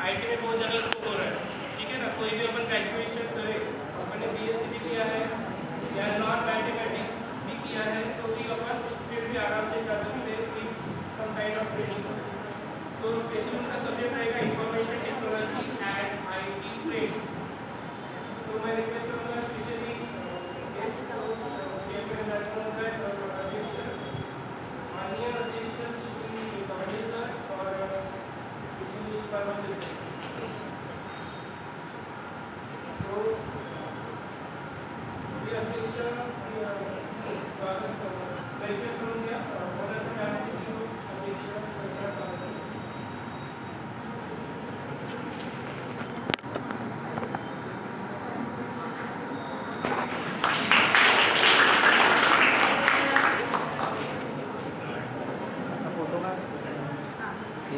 IT में बहुत ज़्यादा स्कोप हो रहा है, ठीक है ना। कोई भी अपन ग्रेजुएशन करे, अपने बीएससी भी किया है या नॉन मैथमेटिक्स भी किया है, तो भी अपन उस फील्ड में आराम से कर सकते हैं with some kind of training. So specially उनका सब्जेक्ट रहेगा information technology and IT trades. So मैं रिक्वेस्ट करूँगा स्पेशली चेयरमैन माननीय अध्यक्ष श्री कवड़े सर और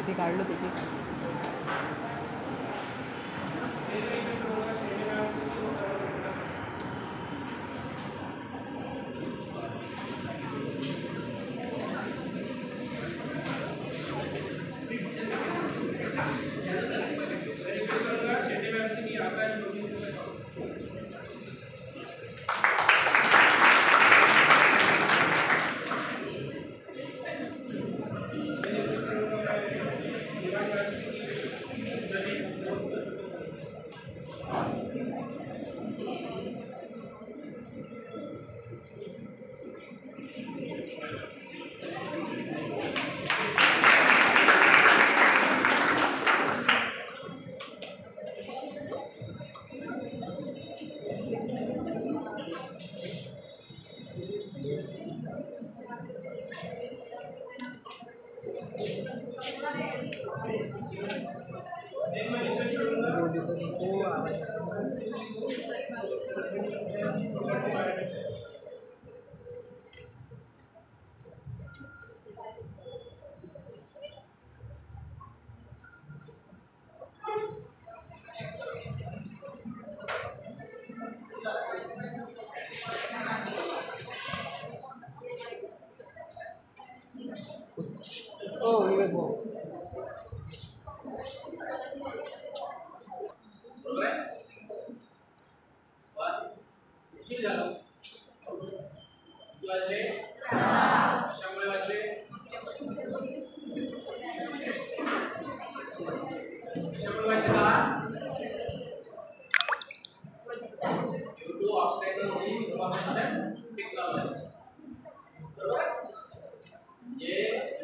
ते काढलो त्याची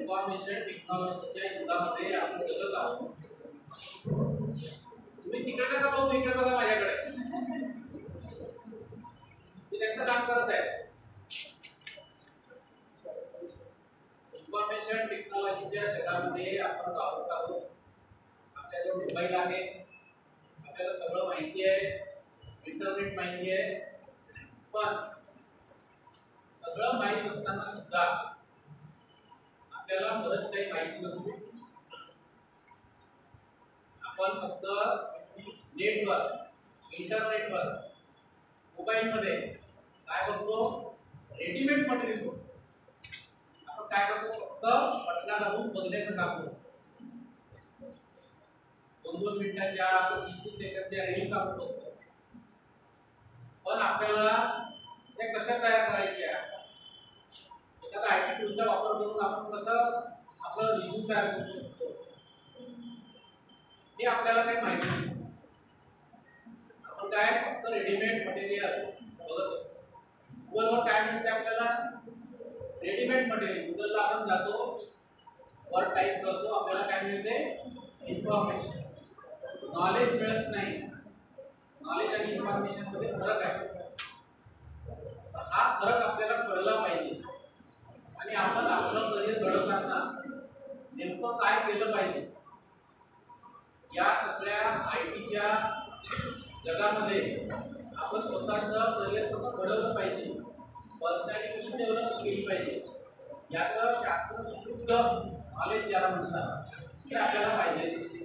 इन्फॉर्मेशन टेक्नॉलॉजीच्या युगामध्ये आपण जगत आहोत। तुम्ही तिकडे का पाहून इकडे बघा माझ्याकडे, मी त्यांचं काम करत आहे। इन्फॉर्मेशन टेक्नॉलॉजीच्या जगामध्ये आपण वावरत आहोत। आपल्याला मोबाईल आहे, आपल्याला सगळं माहिती आहे, इंटरनेट माहिती आहे, पण सगळं माहित असताना सुद्धा आपल्याला बरंच काही माहिती नसते। आपण फक्त नेटवर, इंटरनेटवर, मोबाईलमध्ये काय करतो, रेडीमेड मटेरियल बघतो। आपण काय करतो, फक्त बटना दाबून बघण्याचं काम करतो। 2-2 मिनिटाच्या 20 सेकंदच्या रील्स आपण बघतो, पण आपल्याला त्या कशा तयार करायच्या, एखादा आयटी टूलचा वापर करून आपण कसं आपलं रिझ्यूम तयार करू शकतो, हे आपल्याला काही माहिती नाही। आपण काय फक्त रेडीमेड मटेरियल बघत असतो। गुगलवर काय मिळते आपल्याला, रेडीमेड मटेरियल। गुगलला आपण जातो, वर्ड टाइप करतो, आपल्याला काय मिळते, इन्फॉर्मेशन। नॉलेज मिळत नाही। नॉलेज आणि इन्फॉर्मेशन मध्ये फरक आहे। हा फरक आपल्याला कळला पाहिजे आणि आपण आपलं करिअर घडवताना नेमकं काय केलं पाहिजे, या सगळ्या आयटीच्या जगामध्ये आपण स्वतःचं करिअर कसं घडवलं पाहिजे, पर्सनॅलिटी कशी डेव्हलप केली पाहिजे, याचं शास्त्र शुद्ध नॉलेज ज्याला म्हणतात ते आपल्याला पाहिजे।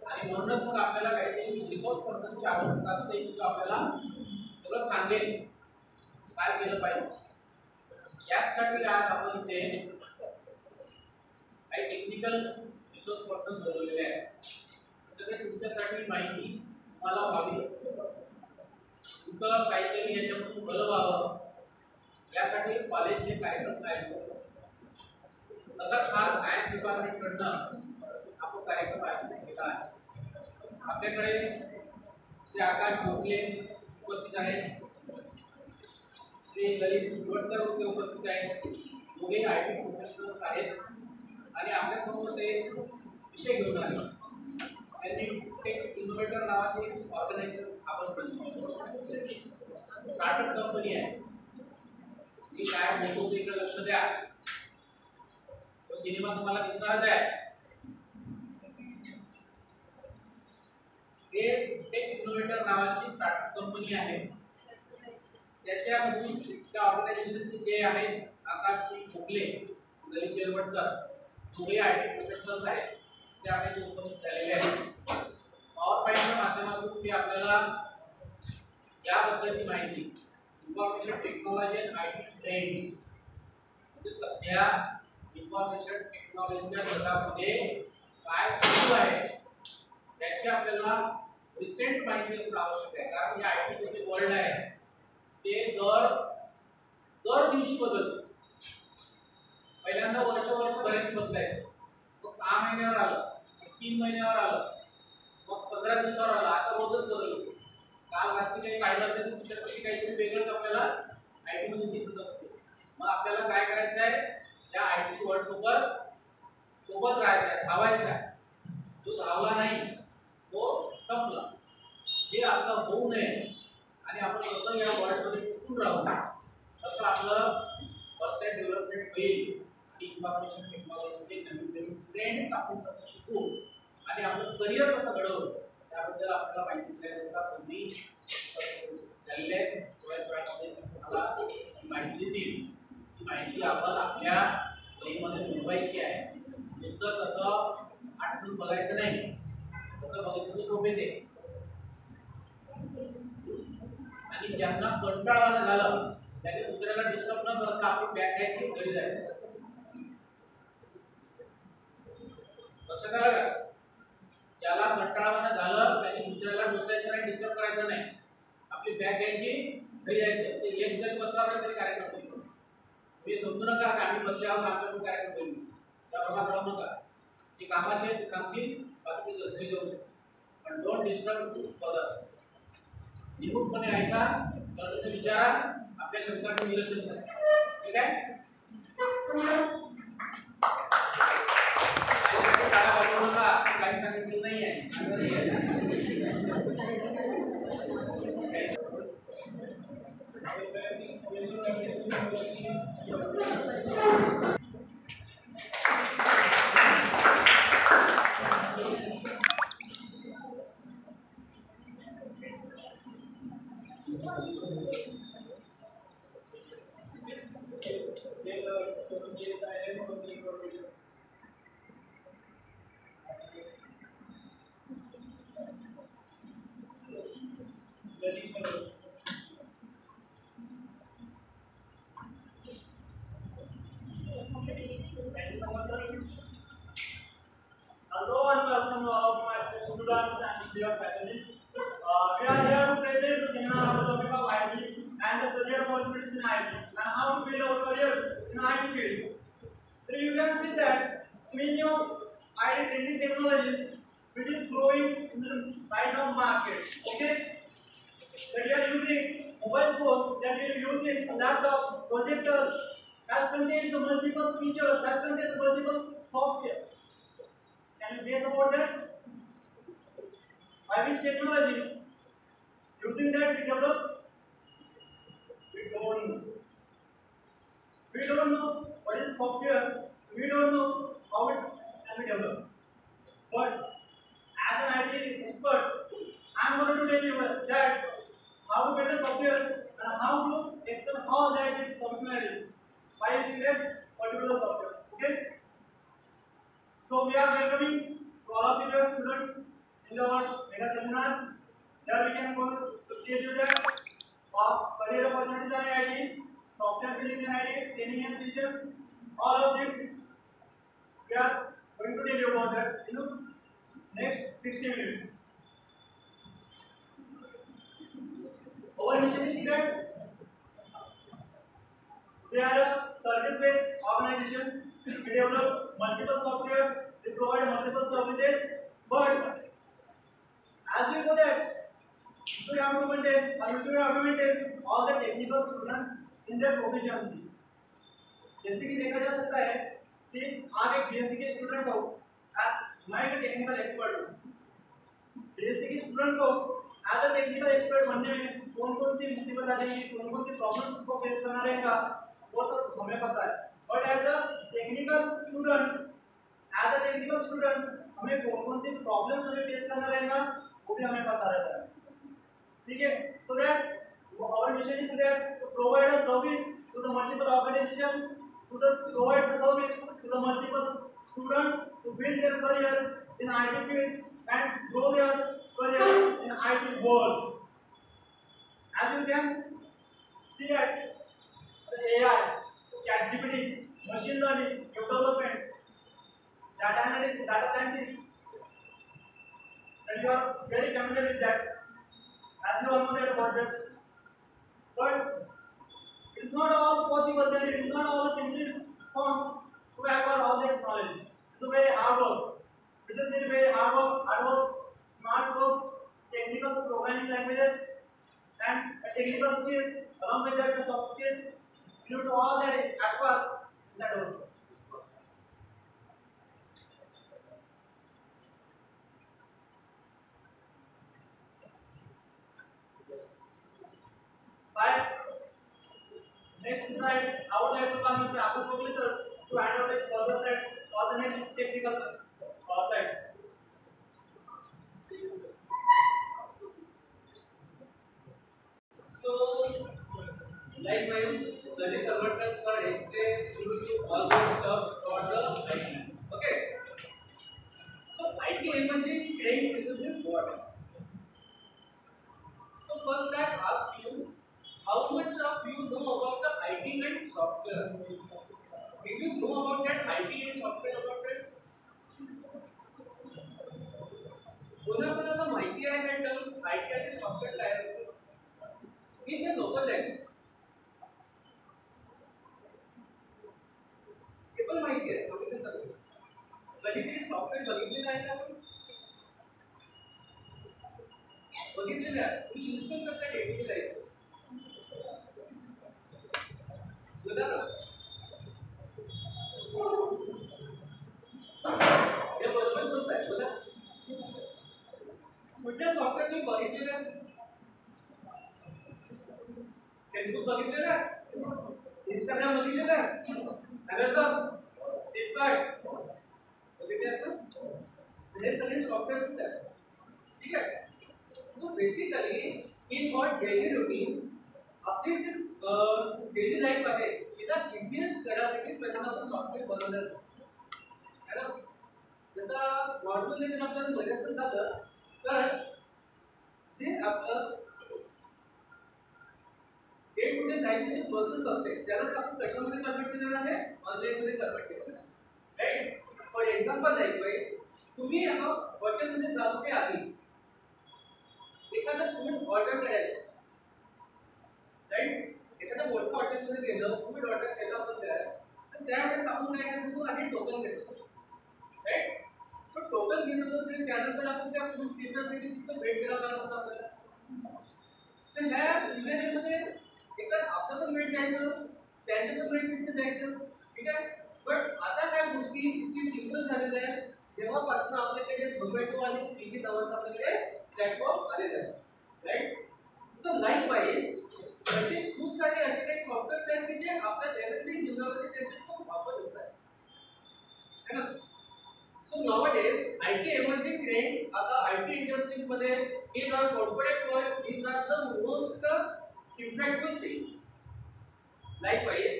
आणि म्हणूनच मग आपल्याला काहीतरी रिसोर्स पर्सनची आवश्यकता असते की जो आपल्याला सगळं सांगेल काय केलं पाहिजे। यासाठी आज आपण इथे काही टेक्निकल रिसोर्स पर्सन बोलवलेले आहेत। सगळे तुमच्यासाठी माहिती मला व्हावी, तुमचं काहीतरी याच्यातून भलं व्हावं यासाठी कॉलेज हे कार्यक्रम तयार करतो. तसाच हा सायन्स डिपार्टमेंट कडनं आपण कार्यक्रम आयोजित केला आहे. आपल्याकडे श्री आकाश भोसले उपस्थित आहेत, श्री ललित गोडकर उपस्थित आहेत. दोघे IT प्रोफेशनल्स आहेत आणि आपल्यासमोर ते विषय घेऊन आले. त्यांनी टेक इनोव्हेटर नावाचे ऑर्गनायझेशन स्थापन केले. स्टार्टअप कंपनी आहे. मी काय बोलतो ते इकडे लक्ष द्या. तो सिनेमा तुम्हाला दिसणारच आहे. हे टेक इनोव्हेटर नावाची स्टार्टअप कंपनी आहे. त्याच्यामधून त्या ऑर्गनायझेशनचे जे आहेत आकाशजी भोसले, ललित गोडकर, दोघे IT प्रोफेशनल्स आहेत. ते आपल्या उपस्थित झालेले आहेत. पॉवर पॉईंटच्या माध्यमातून ते आपल्याला याबद्दलची माहिती, इन्फॉर्मेशन टेक्नॉलॉजी आणि IT ट्रेंड्स, म्हणजे सध्या इन्फॉर्मेशन टेक्नॉलॉजीच्या जगामध्ये काय सुरू आहे त्याची आपल्याला रिसेंट माहिती असणं आवश्यक आहे. कारण हे IT जे वर्ल्ड आहे ते दर दिवशी बदलतं. पहिल्यांदा वर्ष बरेच बदलायचं, मग 6 महिन्यावर आलं, 3 महिन्यावर आलं, मग 15 दिवसावर आलं, आता रोजच बदलतो. काल रात्री काही पाहिलं असेल तर तुमच्याकडे काहीतरी वेगळंच आपल्याला IT मध्ये दिसत असते. मग आपल्याला काय करायचं आहे, त्या IT वर्ल्ड सोबत राहायचं आहे, धावायचं आहे. जो धावला नाही तो संपला. हे आपलं होऊ नये आणि आपण कसं या वर्ल्डमध्ये टिकून राहू तसं आपलं पर्सनल डेव्हलपमेंट होईल आणि इन्फॉर्मेशन टेक्नॉलॉजीचे नवीन ट्रेंड्स आपण कसं शिकू आणि आपलं करिअर कसं घडवू त्याबद्दल आपल्याला माहिती दिल्यानंतर तुम्ही झालेले तुम्हाला माहिती देईल. ती माहिती आपण आपल्या ब्रेनमध्ये मिळवायची आहे. नुसतं तसं आठवून बघायचं नाही, तसं बघितलं तर झोप येते. आणि ज्यांना कंटाळवाणं झालं त्याने दुसऱ्याला डिस्टर्ब न करता आपण बॅग घ्यायची घरी जायचं. लक्षात आलं का? ज्याला कंटाळवाणं झालं त्याने दुसऱ्याला डोचायचं नाही, डिस्टर्ब करायचं नाही. आपली बॅग घ्यायची घरी जायचं. ते एक जरी बसला तरी कार्यक्रम होईल. तुम्ही समजू नका का आम्ही बसले आहोत आमच्याकडून कार्यक्रम होईल, त्याप्रमाणे राहू नका. ते कामाचे थांबतील, बाकी घरी जाऊ शकतो. पण डोंट डिस्टर्ब अदर्स. निमूटपणे ऐका, प्रश्न विचारा, आपल्या शंकांचं निरसन करा. ठीक आहे? टाळ्या वाजवू नका, काही सांगितलं नाही आहे. Hello and welcome to all of my students and dear faculty. We are here to present the seminar on the topic of IT and the career opportunities in IT and how to build our career in IT field. So you can see that 3 new IT trending technologies which is growing in the right now market. Okay, that we are using mobile phones, that we are using laptop, projector, has contains multiple features, has contains multiple software. Can you guess about that? By which technology? Using that we develop? We don't know. We don't know what is software. We don't know how it can be developed. But as an IT expert, I am going to tell you that how to build a software and how to extend all that functionalities by using that particular software. Okay? So we are welcoming to all of you students in our mega seminars. There we can go to state you that career opportunities in IT, software building in IT, training and sessions, all of this we are going to tell you about that in the next 60 minutes. They are service-based organizations. They develop multiple softwares. They provide multiple services. But as we know that you should have to maintain, or you should have to maintain all the technical students in their proficiency. जैसे कि देखा जा सकता है कि आप एक BSc के student हो, मैं एक टेक्निकल एक्सपर्ट हूँ। बीएससी के स्टूडेंट को एज अ टेक्निकल एक्सपर्ट बनने में कौन-कौन सी मुसीबत आ जाएगी, कौन-कौन सी प्रॉब्लम्स उसको फेस करना रहेगा, वो सब हमें पता है। But as a technical student हमें कौन-कौन सी प्रॉब्लम्स हमें फेस करना रहेगा, वो भी हमें पता रहता है। ठीक है, so that our mission is to provide a service to the multiple organization, provide the service to the multiple students to build their career in IT fields and grow their career in IT worlds. As you can see that the AI, ChatGPT, machine learning, web development, data analysis, data scientist, and you are very familiar with that. As you all know that about that. But it is not all possible, that it is not all the simplest form to acquire all that knowledge. It's a very hard work. It is need very hard work, smart work, technical programming languages, and technical skills. Along with that, the soft skills. Due to all that it acquires inside our skills. By next slide, I would like to call Mr. Atul Chokli sir to hand over the further slides or the next technical slides. So, likewise, the converters are explained through all those stuff for the IT. Okay. So, IT emerging trend synthesis what? So, first I ask you, how much of you know about the IT and software? Do you know about that IT and software about that? कोणाला माहिती आहे हे terms IT आणि software काय असते in the local language हे पण माहिती आहे समजून सांगतो कधीतरी सॉफ्टवेअर बघितलेलं आहे का आपण बघितलेलं आहे तुम्ही यूज पण करता डेली लाईफ बघा ना हे बरोबर बोलताय बघा कुठल्या सॉफ्टवेअर तुम्ही बघितलेलं आहे फेसबुक बघितलेलं आहे इंस्टाग्राम बघितलेलं आहे अमेझॉन फ्लिपकार्ट बघितले आहेत हे सगळे सॉफ्टवेअर्स आहेत ठीक आहे so basically in what daily routine आपली जी डेली लाईफ आहे तिला इझिएस्ट करण्यासाठी पहिल्यांदा आपण सॉफ्टवेअर बनवलं है ना जसा नॉर्मल लेवल आपल्याला बऱ्याचसं झालं तर जे आपलं डे टू डे लाईफची जी प्रोसेस असते त्यालाच आपण कशामध्ये कन्वर्ट केलेलं आहे ऑनलाईनमध्ये कन्वर्ट केलेलं आहे राईट फॉर एक्झाम्पल लाईकवाईज तुम्ही हॉटेलमध्ये जातो ते आधी एखादं फूड ऑर्डर करायचं राईट एखाद्या मोठ्या हॉटेलमध्ये गेलं फूड ऑर्डर केलं आपण तर त्यावेळेस आपण काय करतो आधी टोकन घेतो राईट सो टोकन घेतो ते त्यानंतर आपण त्या फूड घेण्यासाठी तिथं वेट करावं लागतं आपल्याला तर ह्या सिनेरियोमध्ये एकतर आपलं पण वेट जायचं त्यांचं पण वेट तिथे जायचं ठीक आहे बट आता ह्या गोष्टी इतकी सिम्पल झालेल्या आहेत जेव्हापासून आपल्याकडे झोमॅटो आणि स्विगी नावाचं आपल्याकडे प्लॅटफॉर्म आलेलं आहे राईट सो लाईकवाईज असे खूप सारे असे काही सॉफ्टवेअर्स आहेत की जे आपल्या दैनंदिन जीवनामध्ये त्यांचे खूप वापर होत आहे ना so nowadays IT emerging trends आता IT industries मध्ये in our corporate world these are the most impactful things likewise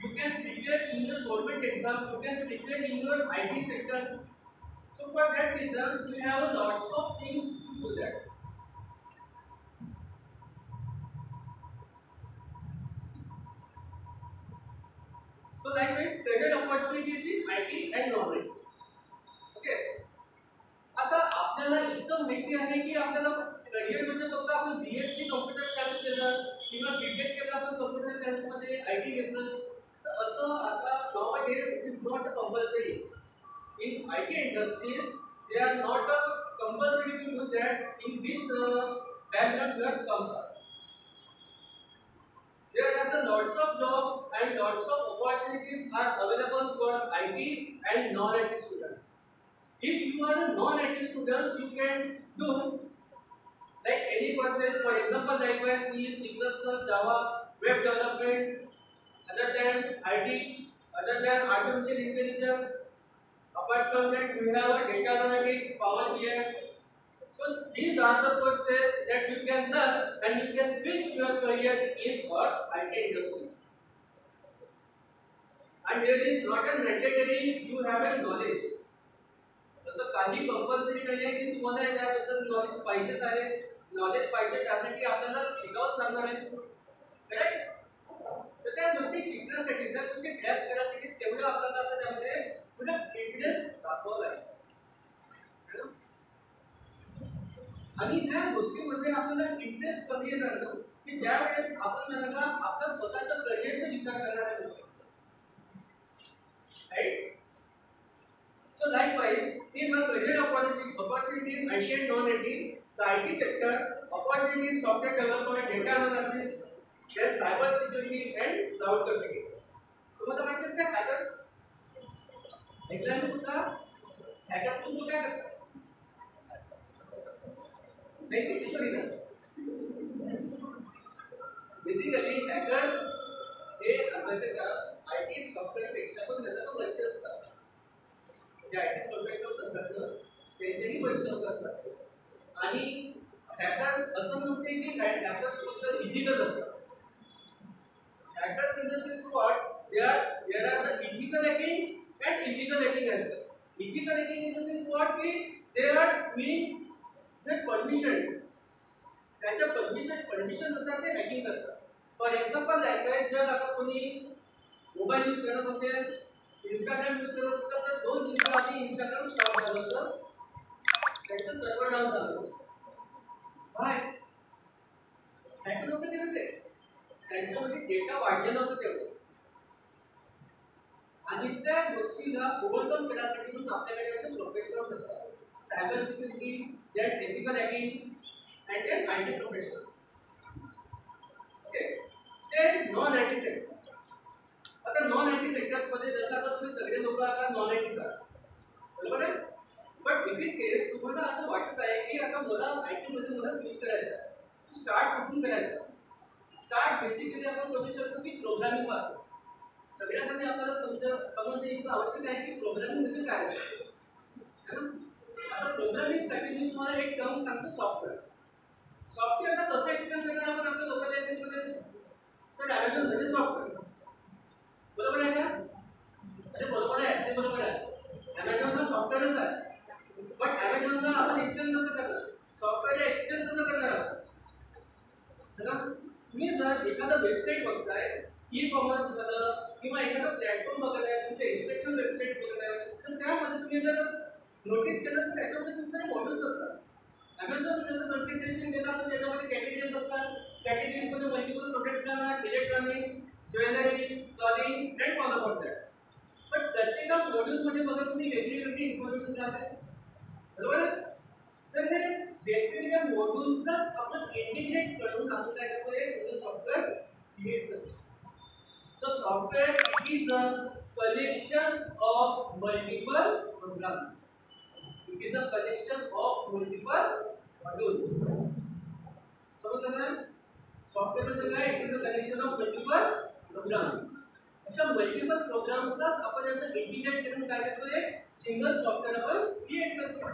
you can prepare in your government exam you can prepare in your IT sector so for that reason you have a lots of things to do that so likewise career opportunities in IT and non-IT okay आता आपल्याला इतकं माहिती आहे की आपल्याला career म्हणजे फक्त आपण BSc कॉम्प्युटर सायन्स केलं किंवा बीटेक केलं आपण कम्प्युटर सायन्समध्ये IT घेतलं तर असं आता nowadays it is not compulsory in IT industries they are not compulsory to do that in which background you have comes up. There are the lots of jobs and lots of opportunities are available for IT and non-IT students. If you are a non-IT students, you can do like any courses. For example, like C, C++, Java, web development, other than IT, other than artificial intelligence. Apart from that, we have a data analytics, Power BI. So these are the courses that you can learn and you can switch your career in or IT industries. And here is not a mandatory you have a knowledge. असं काही compulsory नाही आहे की तुम्हाला याबद्दल knowledge पाहिजेच आहे. Knowledge पाहिजे त्यासाठी आपल्याला शिकावंच लागणार आहे. करेक्ट? तर त्या गोष्टी शिकण्यासाठी त्या गोष्टी ग्रॅस्प करण्यासाठी तेवढं आपल्याला आता त्यामध्ये थोडं इंटरेस्ट दाखवावं लागेल. आणि ह्या गोष्टीमध्ये आपल्याला इंटरेस्ट कधी येणार ना की ज्या वेळेस आपण नका आपल्या स्वतःच्या करिअरचा विचार करणाऱ्या गोष्टी. Right? So likewise, in our career opportunity in IT and non-IT, the IT sector, opportunities software development, data analysis, then cyber security and cloud computing. तुम्हाला माहिती आहे का hackers? ऐकलं आहे सुद्धा? hackers तुम्ही काय करतात? नाही शिकवली ना? Basically hackers हे आपल्याकडे IT सॉफ्टवेअर पेक्षा पण त्याचा वरचे असतात. जे IT प्रोफेशनल्स असतात ना त्यांचेही बरेच लोक असतात. आणि हॅकर्स असं नसते की हॅकर्स फक्त इलिगल असतात. Hackers in the sense what there are the ethical hacking and illegal hacking as well. Ethical hacking in the sense what की they are doing with permission. त्यांच्या परमिशननुसार ते हॅकिंग करतात. फॉर एक्झाम्पल लाईकवाईज जर आता कोणी mobile use करत असेल, इंस्टाग्राम यूज करत असेल तर 2 दिवसाआधी इंस्टाग्राम स्टॉप झालं तर त्याचं सर्व्हर डाऊन झालं. काय हॅक नव्हतं केलं ते, त्याच्यामध्ये डेटा वाढले नव्हतं तेवढं. आणि त्या गोष्टीला ओव्हरकम करण्यासाठी म्हणून आपल्याकडे असे प्रोफेशनल्स असतात. Cyber security, that ethical hacking and that IT professionals. Okay, ते नॉन IT सेक्टर. आता नॉन IT सेक्टर्स मध्ये जसं आता तुम्ही सगळे लोक आता नॉन ITच आहात, बरोबर आहे. बट इफ इन केस तुम्हाला असं वाटत आहे की आता मला IT मध्ये मला स्विच करायचं आहे, स्टार्ट कुठून करायचं? स्टार्ट बेसिकली आपण करू शकतो की प्रोग्रामिंग पासून. सगळ्यात आधी आपल्याला समजणे इतकं आवश्यक आहे की प्रोग्रामिंग म्हणजे काय असतं. आता प्रोग्रामिंगसाठी मी तुम्हाला एक टर्म सांगतो, सॉफ्टवेअर. सॉफ्टवेअरला कसं एक्सप्लेन करणार आपण आपल्या लोकल लँग्वेजमध्ये? सर अमेझॉन म्हणजे सॉफ्टवेअर, बरोबर आहे का? अरे बरोबर आहे, ते बरोबर आहे. अमेझॉन हा सॉफ्टवेअरच आहे. बट अमेझॉनला आपण एक्सप्लेन कसं करणार? सॉफ्टवेअरला एक्सप्लेन कसं करणार? तुम्ही जर एखादा वेबसाईट बघताय, ई-कॉमर्स झालं किंवा एखादा प्लॅटफॉर्म बघत आहे, तुमच्या एज्युकेशनल वेबसाईट बघत आहे, तर त्यामध्ये तुम्ही जर नोटीस केलं तर त्याच्यामध्ये खूप सारे मॉडेल्स असतात. अमेझॉन जसं कन्सल्टेशन केलं आपण त्याच्यामध्ये कॅटेगरीज असतात. कॅटेगरीजमध्ये मल्टिपल प्रोडक्ट्स राहणार, electronics, jewellery, clothing and all about that. पण प्रत्येक मॉड्यूलमध्ये बघा तुम्ही वेगळी इन्फॉर्मेशन राहते, बरोबर आहे. तर हे वेगवेगळ्या मॉड्यूल्सलाच आपण इंटिग्रेट करून आपण काय करतो, एक सिंगल सॉफ्टवेअर क्रिएट करतो. So software it is a collection of multiple programs. It is a collection of multiple modules. समजलं ना? सॉफ्टवेअर म्हणजे काय? It is a collection of multiple programs. अशा मल्टिपल प्रोग्राम्सलाच आपण याचं इंटिग्रेट करून काय करतो, एक सिंगल सॉफ्टवेअर आपण क्रिएट करतो.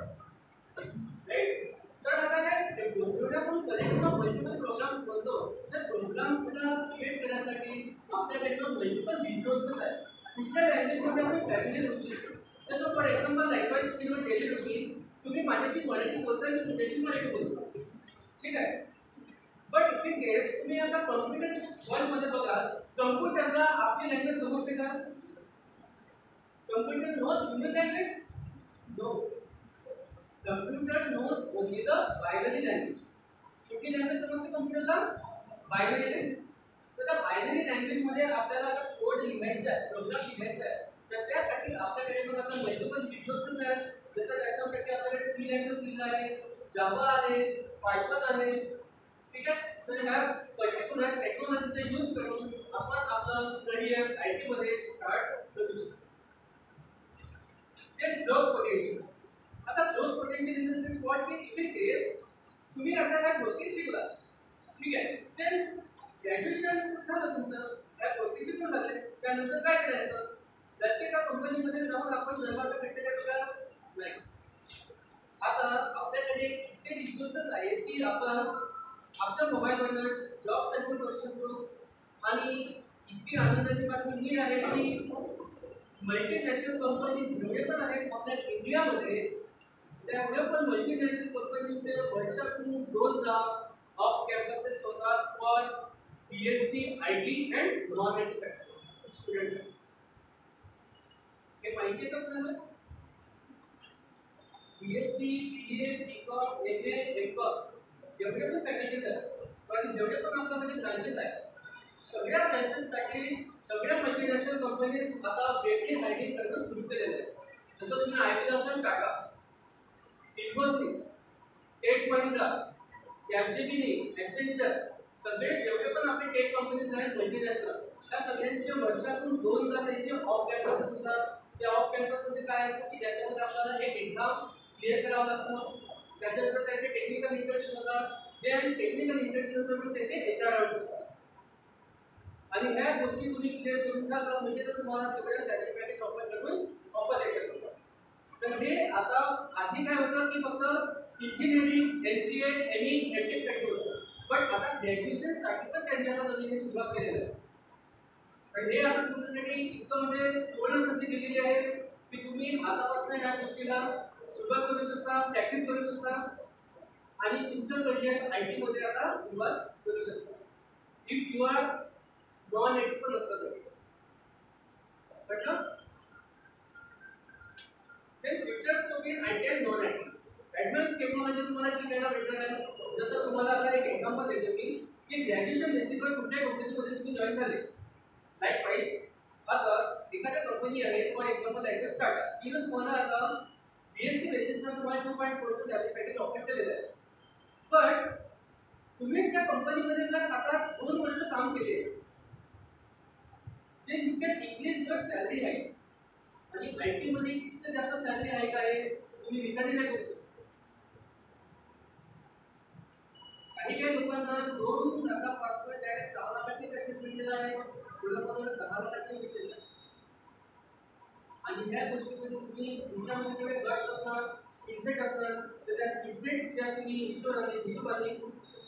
राईट? सर आता काय जेवढ्या आपण कलेक्शन ऑफ मल्टिपल प्रोग्राम्स म्हणतो त्या प्रोग्राम्सला क्रिएट करण्यासाठी आपल्याकडे मल्टिपल रिसोर्सेस आहेत. कुठल्या लँग्वेजमध्ये आपण फॅमिलियर होऊ शकतो. जसं for example likewise in daily routine तुम्ही माझ्याशी मराठी बोलताय, मी तुमच्याशी मराठी बोलतो, ठीक आहे. बट इफ इन केस तुम्ही आता कॉम्प्युटर वर्ल्डमध्ये बघा, कॉम्प्युटरला आपली लँग्वेज समजते का? Computer knows human language? No. Computer knows only the biology language. कुठली लँग्वेज समजते कॉम्प्युटरला? Binary language. तर त्या बायनरी लँग्वेजमध्ये आपल्याला कोड लिहायचा आहे, प्रोग्राम लिहायचा आहे. तर त्यासाठी आपल्याकडे मग आता मल्टिपल रिसोर्सेस आहेत. जसं त्याच्यासाठी आपल्याकडे सी लँग्वेज लिहिलं आहे, जावा आहे, पायथन आहे. ठीक आहे. तर ह्या पर्टिक्युलर टेक्नॉलॉजीचा यूज करून आपण आपलं करिअर IT मध्ये स्टार्ट करू शकतो. ते ग्रोथ पोटेन्शियल. आता growth potential in the sense what की इफ इट इज तुम्ही आता ह्या गोष्टी शिकला. ठीक आहे. देन ग्रॅज्युएशन झालं तुमचं, ह्या गोष्टी शिकून झाले, त्यानंतर काय करायचं? प्रत्येक कंपनीमध्ये जाऊन आपण दरवाजा खटखटायचं का? नाही. आता आपल्याकडे इतके रिसोर्सेस आहेत की आपण आपल्या मोबाईलवरच जॉब सर्च करू शकतो. आणि इतकी आनंदाची बातमी ही आहे की मल्टीनॅशनल कंपनीज जेवढे पण आहेत आपल्या इंडियामध्ये, त्यामुळे पण मल्टीनॅशनल कंपनीजचे वर्षातून 2दा ऑफ कॅम्पसेस होतात for BSc IT and non IT faculty students. हे माहिती आहे का तुम्हाला? BSc, BA, BCom, MA, MCom जेवढे पण फॅकल्टीज आहेत, सॉरी जेवढे पण आपल्यामध्ये ब्रांचेस आहेत, सगळ्या ब्रांचेससाठी सगळ्या मल्टीनॅशनल कंपनीज आता वेगळी हायरिंग करणं सुरू केलेलं आहे. जसं तुम्ही ऐकलं असेल टाटा, इन्फोसिस, टेक महिंद्रा, कॅपजेमिनी, एसेंचर, सगळे जेवढे पण आपले टेक कंपनीज आहेत मल्टीनॅशनल, त्या सगळ्यांच्या वर्षातून 2दा त्यांचे ऑफ कॅम्पसेस होतात. ते ऑफ कॅम्पस म्हणजे काय असतं की ज्याच्यामध्ये आपल्याला एक एक्झाम क्लिअर करावं लागतं. त्याच्यानंतर त्याचे टेक्निकल इंटरव्ह्यूज होतात. ते टेक्निकल इंटरव्ह्यू नंतर त्याचे HR राउंड्स होतात. आणि ह्या गोष्टी तुम्ही क्लिअर करून झाला म्हणजे तर तुम्हाला तेवढ्या सॅलरी पॅकेज ऑफर करून ऑफर लेटर करतात. तर हे आता आधी काय होतं की फक्त इंजिनिअरिंग, MCA, ME, MTech साठी होतं. बट आता ग्रॅज्युएशनसाठी पण त्यांनी आता नवीन सुरुवात केलेली आहे. तर हे आता तुमच्यासाठी इतकं म्हणजे सुवर्ण संधी दिलेली आहे की तुम्ही आतापासून ह्या गोष्टीला सुरुवात करू शकता, प्रॅक्टिस करू शकता आणि तुमचं करिअर IT मध्ये आता सुरुवात करू शकता. If you are non IT पण असतं म्हटलं. then future scope in IT and non IT. Advance technology तुम्हाला शिकायला भेटणार आहे. जसं तुम्हाला आता एक एक्झाम्पल देतो मी की ग्रॅज्युएशन बेसिसवर कुठल्या कंपनीमध्ये तुम्ही जॉईन झाले. लाईक वाईज आता एखाद्या कंपनी आहे फॉर एक्झाम्पल ॲड्रेस टाटा, तिनं तुम्हाला आता BSc बेसिसवर तुम्हाला 2.4 चं सॅलरी पॅकेज ऑफर केलेलं आहे. बट तुम्ही त्या कंपनीमध्ये जर आता 2 वर्ष काम केले, then you can increase your salary hike. आणि IT मध्ये इतकं जास्त सॅलरी हाईक आहे तुम्ही विचारही नाही करू शकत. काही लोकांना 2 लाखापासून डायरेक्ट 6 लाखाची पॅकेज भेटलेलं आहे, 10 लाखाची भेटलेलं आहे. आणि ह्या गोष्टीमध्ये तुम्ही तुमच्यामध्ये जेवढे गट्स असणार, स्किलसेट असणार, तर त्या स्किलसेटच्या तुम्ही हिशोबाने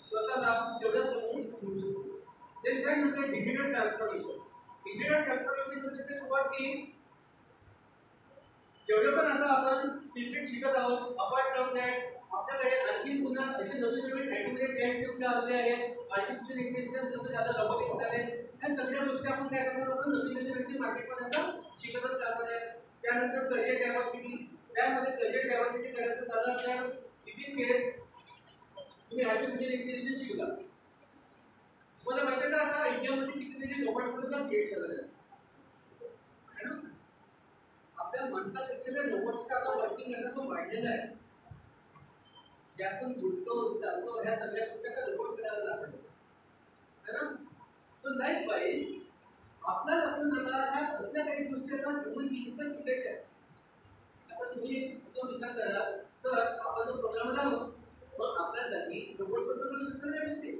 स्वतःला तेवढं समजून घेऊ शकतो. देन त्यानंतर डिजिटल ट्रान्सफॉर्मेशन. डिजिटल ट्रान्सफॉर्मेशन म्हणजे सुरुवात की जेवढे पण आता आपण स्किलसेट शिकत आहोत, अपार्ट फ्रॉम दॅट आपल्याकडे आणखी पुन्हा असे नवीन नवीन IT मध्ये ट्रेंड्स येऊन आलेले आहेत. आर्टिफिशियल इंटेलिजन्स जसं झालं, रोबोटिक्स झाले, ह्या सगळ्या गोष्टी आपण काय करणार आहोत, नवीन नवीन मार्केटमध्ये आता शिकतच राहणार आहे. त्यानंतर करिअर डायव्हर्सिटी, त्यामध्ये करिअर डायव्हर्सिटी करायचं झालं तर इफ इन केस तुम्ही आर्टिफिशियल इंटेलिजन्स शिकला, तुम्हाला माहिती आहे का आता इंडियामध्ये कितीतरी रोबोट्समध्ये क्रिएट झालेले आहेत. आपल्या माणसापेक्षा रोबोट्सचा आता वर्किंग आहे तो वाढलेला आहे. ज्यातून उठतो चालतो ह्या सगळ्या गोष्टी आता रोबोट्स करायला लागतात है ना. सो लाईक वाईज आपल्याला आपण आता ह्या असल्या काही गोष्टी आता ह्युमन बिंग्सला शिकायच्या आहेत. आता तुम्ही असं विचार करा, सर आपण जो प्रोग्रामर आहोत मग आपल्यासाठी रोबोट्स बद्दल करू शकतो त्या गोष्टी,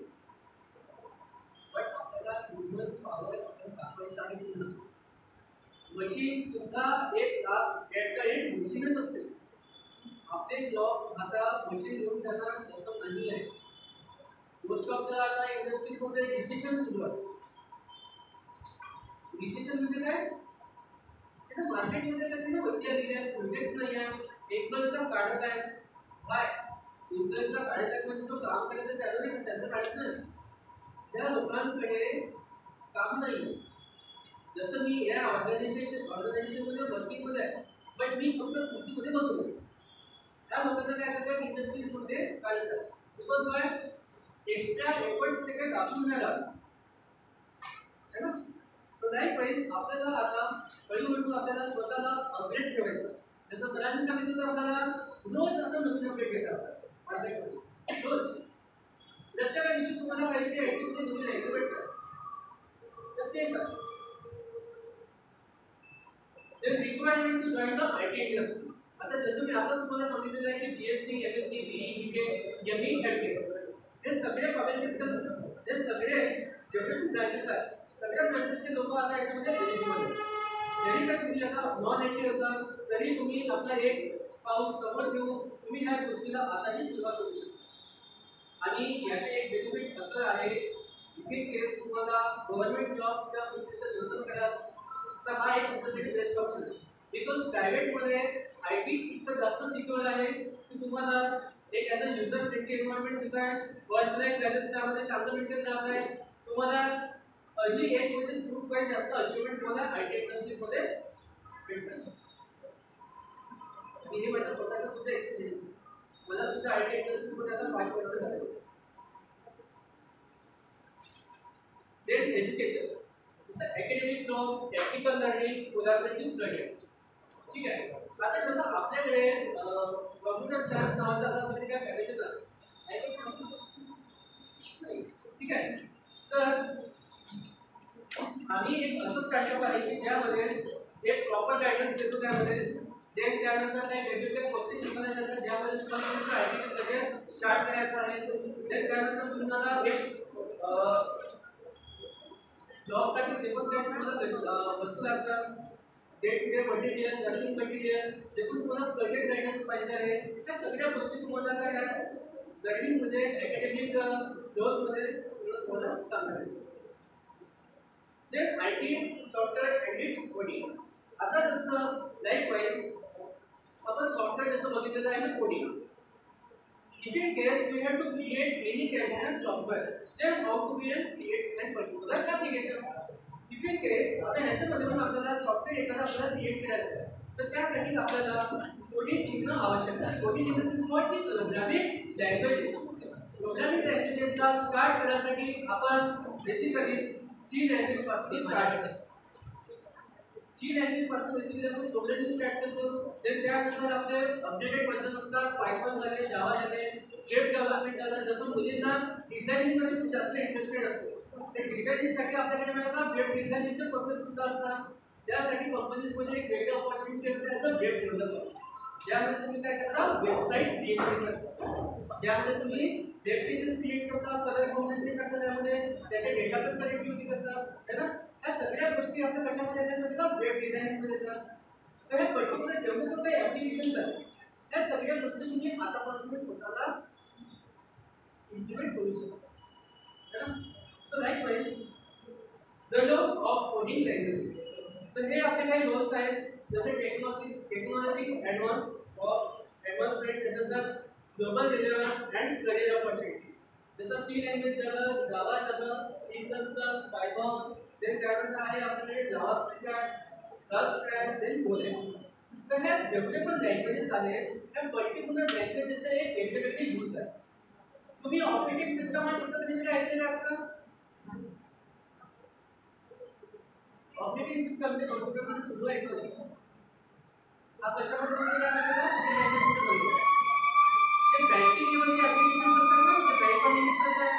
बट आपल्याला ह्युमन पॉवर आपण दाखवायचं आहे की नाही. मशीन सुद्धा एक लास्ट एट द एंड मशीनच असते. आपले जॉब्स आता मशीन घेऊन जाणार तसं नाही आहे. मोस्ट ऑफ द आता इंडस्ट्रीजमध्ये रिसेशन सुरू आहे. रिसेशन म्हणजे काय? आता मार्केटमध्ये कसे ना बंदी आलेली आहे, प्रोजेक्ट्स नाही आहे, एम्प्लॉईजला काढत आहे. काय एम्प्लॉईजला काढत आहे म्हणजे जो काम करायचं त्याला नाही, त्यांना काढत नाही. ज्या लोकांकडे काम नाही, जसं मी या ऑर्गनायझेशनमध्ये वर्किंगमध्ये आहे, बट मी फक्त खुर्चीमध्ये बसलो, त्या लोकांना काय करतात इंडस्ट्रीजमध्ये काढतात. बिकॉज काय एक्स्ट्रा एफर्ट्स ते काही दाखवून नाही लागत है ना. सो लाईकवाईज आपल्याला आता हळूहळू आपल्याला स्वतःला अपग्रेड ठेवायचं. जसं सरांनी सांगितलं आपल्याला रोज आता नवीन अपडेट येतात रोज. प्रत्येक दिवशी तुम्हाला काहीतरी ऍक्टिव्हिटी नवीन ऐकू भेटतात. तर ते sir requirement to join the IT industry. आता जसं मी आता तुम्हाला सांगितलेलं आहे की BSc, MSc, BE, BTech, ME, MTech हे सगळे फॅकल्टीज हे सगळे जेवढे ब्रँचेस आहेत सगळ्या ब्रँचेसचे लोक आता याच्यामध्ये एलिजिबल आहेत. जरी का तुम्ही आता नॉन आयटी असाल तरी तुम्ही आपला एक पाऊल समोर घेऊन तुम्ही ह्या गोष्टीला आताही सुरुवात करू शकता. आणि याचे एक बेनिफिट असं आहे इन केस तुम्हाला गव्हर्नमेंट जॉबच्या प्रिपरेशन नसेल करत तर हा एक तुमच्यासाठी बेस्ट ऑप्शन आहे. बिकॉज प्रायव्हेटमध्ये आय टी इतकं जास्त सिक्युअर्ड आहे की तुम्हाला एक as a user friendly environment देत आहे. वर्क लाईफ बॅलन्स त्यामध्ये चांगलं मेंटेन राहत आहे. तुम्हाला अर्ली एजमध्ये खूप काही जास्त अचिव्हमेंट तुम्हाला आय टी इंडस्ट्रीजमध्ये भेटतात. आणि हे माझ्या स्वतःचा सुद्धा एक्सपिरियन्स आहे. मला सुद्धा आय टी इंडस्ट्रीजमध्ये आता 5 वर्ष झाले. देन एज्युकेशन जसं academic non, technical learning, collaborative projects. ठीक आहे. आता जसं आपल्याकडे कम्प्युटर सायन्स नावाचा आता काय फॅकल्टी असतो ठीक आहे. तर आम्ही एक असं स्टार्टअप आहे की ज्यामध्ये एक प्रॉपर गायडन्स देतो. त्यामध्ये देन त्यानंतर काही वेगवेगळे प्रोसेस शिकवण्यात येतात ज्यामध्ये तुम्हाला तुमचं आय टी करिअर स्टार्ट करायचं आहे. देन त्यानंतर तुम्हाला एक जॉबसाठी जे पण काही तुम्हाला वस्तू लागतात day to day material, learning material, जे पण तुम्हाला करिअर गायडन्स पाहिजे आहे त्या सगळ्या गोष्टी तुम्हाला काय आहे लर्निंगमध्ये अकॅडमिक ग्रोथमध्ये तुम्हाला सांगणार आहे. Then I T software and its coding. आता जसं लाईकवाईज आपण सॉफ्टवेअर जसं बघितलेलं आहे ना coding. If in case we have to create any kind of software, then how to create and particular application. If in case आता ह्याच्यामध्ये पण आपल्याला सॉफ्टवेअर एखादा आपल्याला क्रिएट करायचं आहे तर त्यासाठी आपल्याला कोडिंग शिकणं आवश्यक आहे. Coding in the sense what is programming languages. Programming लँग्वेजेसला स्टार्ट करण्यासाठी आपण बेसिकली सी लँग्वेज पासून स्टार्ट करतो. सी लँग्वेज पासून बेसिकली आपण प्रोग्रामिंग स्टार्ट करतो. देन त्यानंतर आपले अपडेटेड वर्जन असतात. पायथॉन झाले, जावा झाले, वेब डेव्हलपमेंट झालं. जसं मुलींना डिझायनिंगमध्ये खूप जास्त इंटरेस्टेड असते ते डिझायनिंगसाठी आपल्याकडे मिळाला वेब डिझायनिंगचे प्रोसेस सुद्धा असतात. त्यासाठी कंपनीजमध्ये एक वेगळी ऑपॉर्च्युनिटी असते ॲज अ वेब डेव्हलपर. ज्यामध्ये तुम्ही काय करता वेबसाईट क्रिएट करता. ज्यामध्ये तुम्ही वेब पेजेस क्रिएट करता, कलर कॉम्बिनेशन करता, त्यामध्ये त्याचे डेटाबेस कनेक्टिव्हिटी करता है ना. या सगळ्या गोष्टी आपल्या कशामध्ये येतात का वेब डिझायनिंगमध्ये येतात. तर हे पर्टिक्युलर जेवढे पण काही ॲप्लिकेशन्स आहेत त्या सगळ्या गोष्टी तुम्ही आतापासून स्वतःला इम्प्लिमेंट करू शकता है ना. So likewise the low of coding languages. तर हे आपले काही रोल्स आहेत जसे टेक्नॉलॉजी ॲडव्हान्समेंट, त्याच्यानंतर global relevance and career opportunities. जसं सी लँग्वेज झालं, जावा झालं, C plus plus, Python. Then त्यानंतर आहे आपल्याकडे जावास्क्रिप्ट, रस्ट, देन गोलॅंग. तर ह्या जेवढे पण लँग्वेजेस आले त्या पर्टिक्युलर लँग्वेजेसचे एक वेगवेगळे यूज आहे. तुम्ही ऑपरेटिंग सिस्टम हा शब्द कधी ऐकलेला आहात का? ऑपरेटिंग सिस्टम म्हणजे कॉम्प्युटरमध्ये सुरू आहे. हा कशामध्ये बघितला आपल्याला सी लँग्वेजमध्ये बघितला. जे बँकिंग लेवलचे ॲप्लिकेशन्स असतात ना जे बँकमध्ये यूज करतात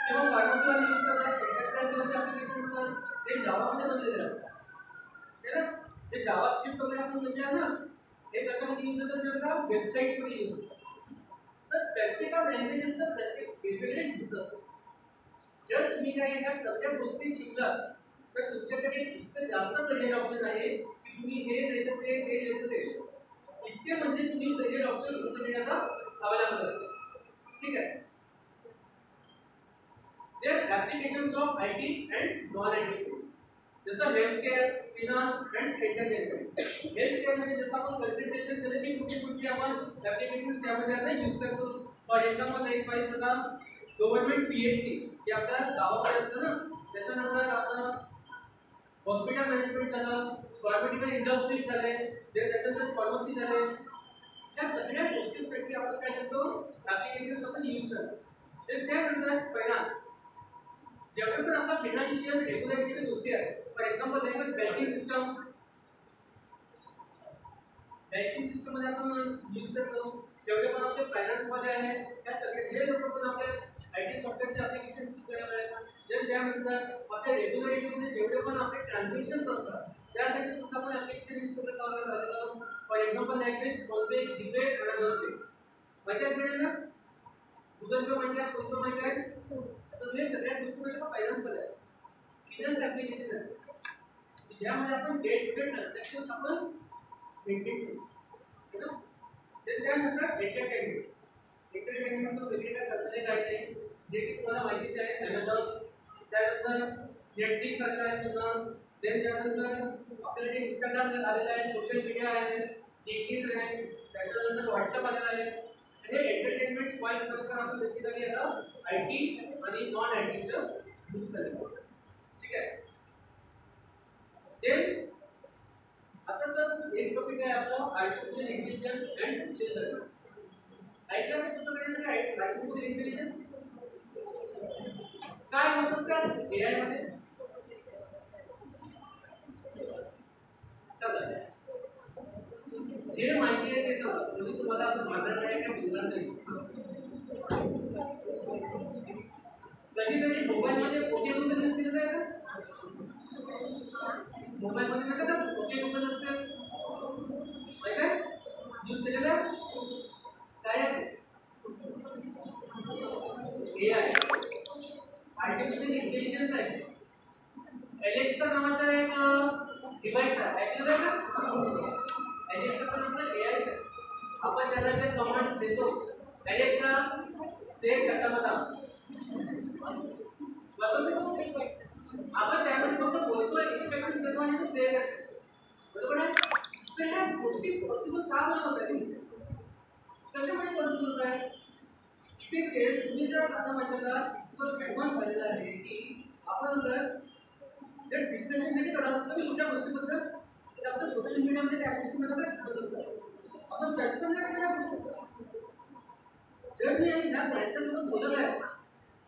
किंवा फार्मसीवाले यूज करतात, एंटरप्राइज लेवलचे ॲप्लिकेशन असतात ते जावामध्ये बनलेले असतात है ना. जे जावा स्क्रिप्ट वगैरे आपण म्हटलं ना हे कशामध्ये यूज होतात का वेबसाईट्समध्ये यूज होतात. तर प्रत्येका लँग्वेजेसचं प्रत्येक वेगवेगळे यूज असतात. जर तुम्ही काही ह्या सगळ्या गोष्टी शिकलात तर तुमच्याकडे इतकं जास्त करिअर ऑप्शन आहे की तुम्ही हे देतं ते देतं ते इतके म्हणजे तुम्ही करिअर ऑप्शन तुमच्याकडे आता अवेलेबल असतात. ठीक आहे. Then applications of I T and non I T fields. जसं healthcare, finance and entertainment. Healthcare म्हणजे जसं आपण कन्सल्टेशन केलं की कुठली कुठली आपण ॲप्लिकेशन्स त्यामध्ये आता यूज करतो. फॉर एक्झाम्पल एक पाहिजे आता गव्हर्नमेंट PHC जे आपल्या गावामध्ये असतं ना. त्याच्यानंतर आपलं हॉस्पिटल मॅनेजमेंट झालं, फार्मास्युटिकल इंडस्ट्रीज झाले, त्याच्यानंतर फार्मसी झाले. ह्या सगळ्या गोष्टींसाठी आपण काय करतो ॲप्लिकेशन्स आपण यूज करतो त्यानंतर फायनान्स, जेवढे पण आपला फिनान्शियल रेग्युलेटरीच्या गोष्टी आहेत, for example like banking system मध्ये आपण यूज करतो, जेवढे पण आपले फायनान्स मध्ये आहे त्या सगळे जे लोक पण आपले आयटी सॉफ्टवेअरचे ऍप्लिकेशन यूज करत आहेत, त्यानंतर आपल्या रेग्युलेटरी मध्ये जेवढे पण आपले ट्रान्झॅक्शन्स असतात त्यासाठी सुद्धा आपण ऍप्लिकेशन यूज करत आहोत. For example like this PhonePe, GPay, Amazon pay, माहिती असेल ना, गुगल पे माहिती आहे, फोन पे माहिती आहे. तर हे सगळ्या गोष्टी म्हणजे फायनान्स मध्ये आहे, फिनान्स ऍप्लिकेशन आहे ज्यामध्ये आपण डे टू डे ट्रान्झॅक्शन्स आपण मेंटेन करतो. त्यानंतर एंटरटेनमेंटचं वेगवेगळ्या साधने काय नाही जे की तुम्हाला माहितीच आहे, अमेझॉन, त्यानंतर नेटफ्लिक्स सारखं आहे पुन्हा, त्यानंतर आपल्याकडे इंस्टाग्राम आलेलं आहे, सोशल मीडिया आहे, लिंक्डइन आहे, त्याच्यानंतर व्हॉट्सअप आलेलं आहे. हे एंटरटेनमेंट वाईज करत आपण बेसिकली आता आयटी आणि नॉन आयटीचं यूज करतो. ठीक आहे. देन आता सर नेक्स्ट टॉपिक आहे आपला artificial intelligence and machine learning. ऐकलं मी सुद्धा कधी काय आर्टिफिशियल इंटेलिजन्स काय होतं सर एआय मध्ये? चला जे माहिती आहे ते सांगा, म्हणजे तुम्हाला असं मानणार नाही का बोलणार नाही. कधी कधी मोबाईलमध्ये ओके गुगल यूज केलं आहे का? मोबाईलमध्ये नाही का ओके गुगल असते माहिती आहे, यूज केलेलं आहे काय आहे? एआय, आर्टिफिशियल इंटेलिजन्स आहे. एलेक्सा नावाचा एक डिव्हाइस आहे, ऐकलं आहे का? एलेक्सा पण आपला एआय आहे. आपण त्याला जे कमांड्स देतो, एलेक्सा ते त्याच्यामध्ये आपण त्यामध्ये फक्त बोलतोय, इन्स्ट्रक्शन्स देतो आणि ते करतो, बरोबर आहे. तर ह्या गोष्टी पॉसिबल का होत आहे, कशामुळे पॉसिबल होत आहे? इफेक्ट केस तुम्ही जर आता माझ्याला इतकं ॲडव्हान्स झालेलं आहे की आपण जर डिस्कशन जरी करत असतं की कुठल्या गोष्टीबद्दल, तर आपल्या सोशल मीडियामध्ये त्या गोष्टीमध्ये काय दिसत असतं, आपण सर्च पण नाही केल्या गोष्टी. जर मी ह्या त्यांच्यासोबत बोलत आहे,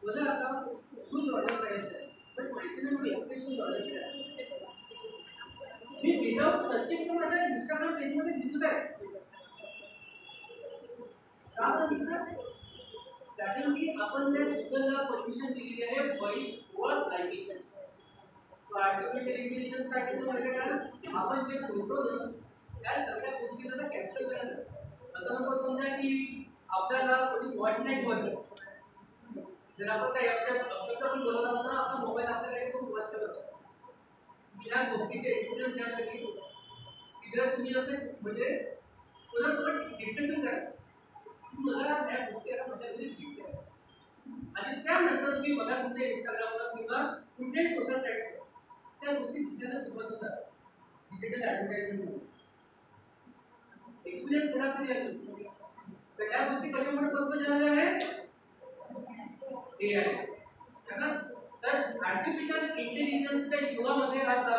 मला आता शूज ऑर्डर करायचं आहे, पण माहिती नाही मी एकटे शूज ऑर्डर केले आहे, मी विदाउट सर्चिंग तर माझ्या इंस्टाग्राम पेजमध्ये दिसत आहे. का पण दिसत? कारण की आपण त्या गुगलला परमिशन दिलेली आहे व्हॉइस ओव्हर आयपीच्या. आर्टिफिशियल इंटेलिजन्स काय करतो माहिती का, आपण जे बोलतो ना त्या सगळ्या गोष्टीला कॅप्चर करायचं. असं नको समजा की आपल्याला कोणी वॉइस नाही बोलतो, जर आपण काही अपशब्द पण बोलत आहोत ना, आपला मोबाईल आपल्याकडे खूप वॉच करत असतो. या गोष्टीचे एक्सपिरियन्स घ्यायसाठी की जर तुम्ही असं म्हणजे कोणासोबत डिस्कशन करा, मला त्या गोष्टी आता माझ्याकडे फिक्स आहे, आणि त्यानंतर तुम्ही बघा तुमच्या इंस्टाग्रामवर किंवा कुठल्याही सोशल साईट्सवर त्या गोष्टी दिसायला सुरुवात होतात. डिजिटल ॲडव्हर्टाइजमेंट एक्सपिरियन्स घ्या कधी आहे. तर त्या गोष्टी कशामुळे पॉसिबल झालेल्या आहेत? एआय. तर आर्टिफिशियल इंटेलिजन्सच्या युगामध्ये आता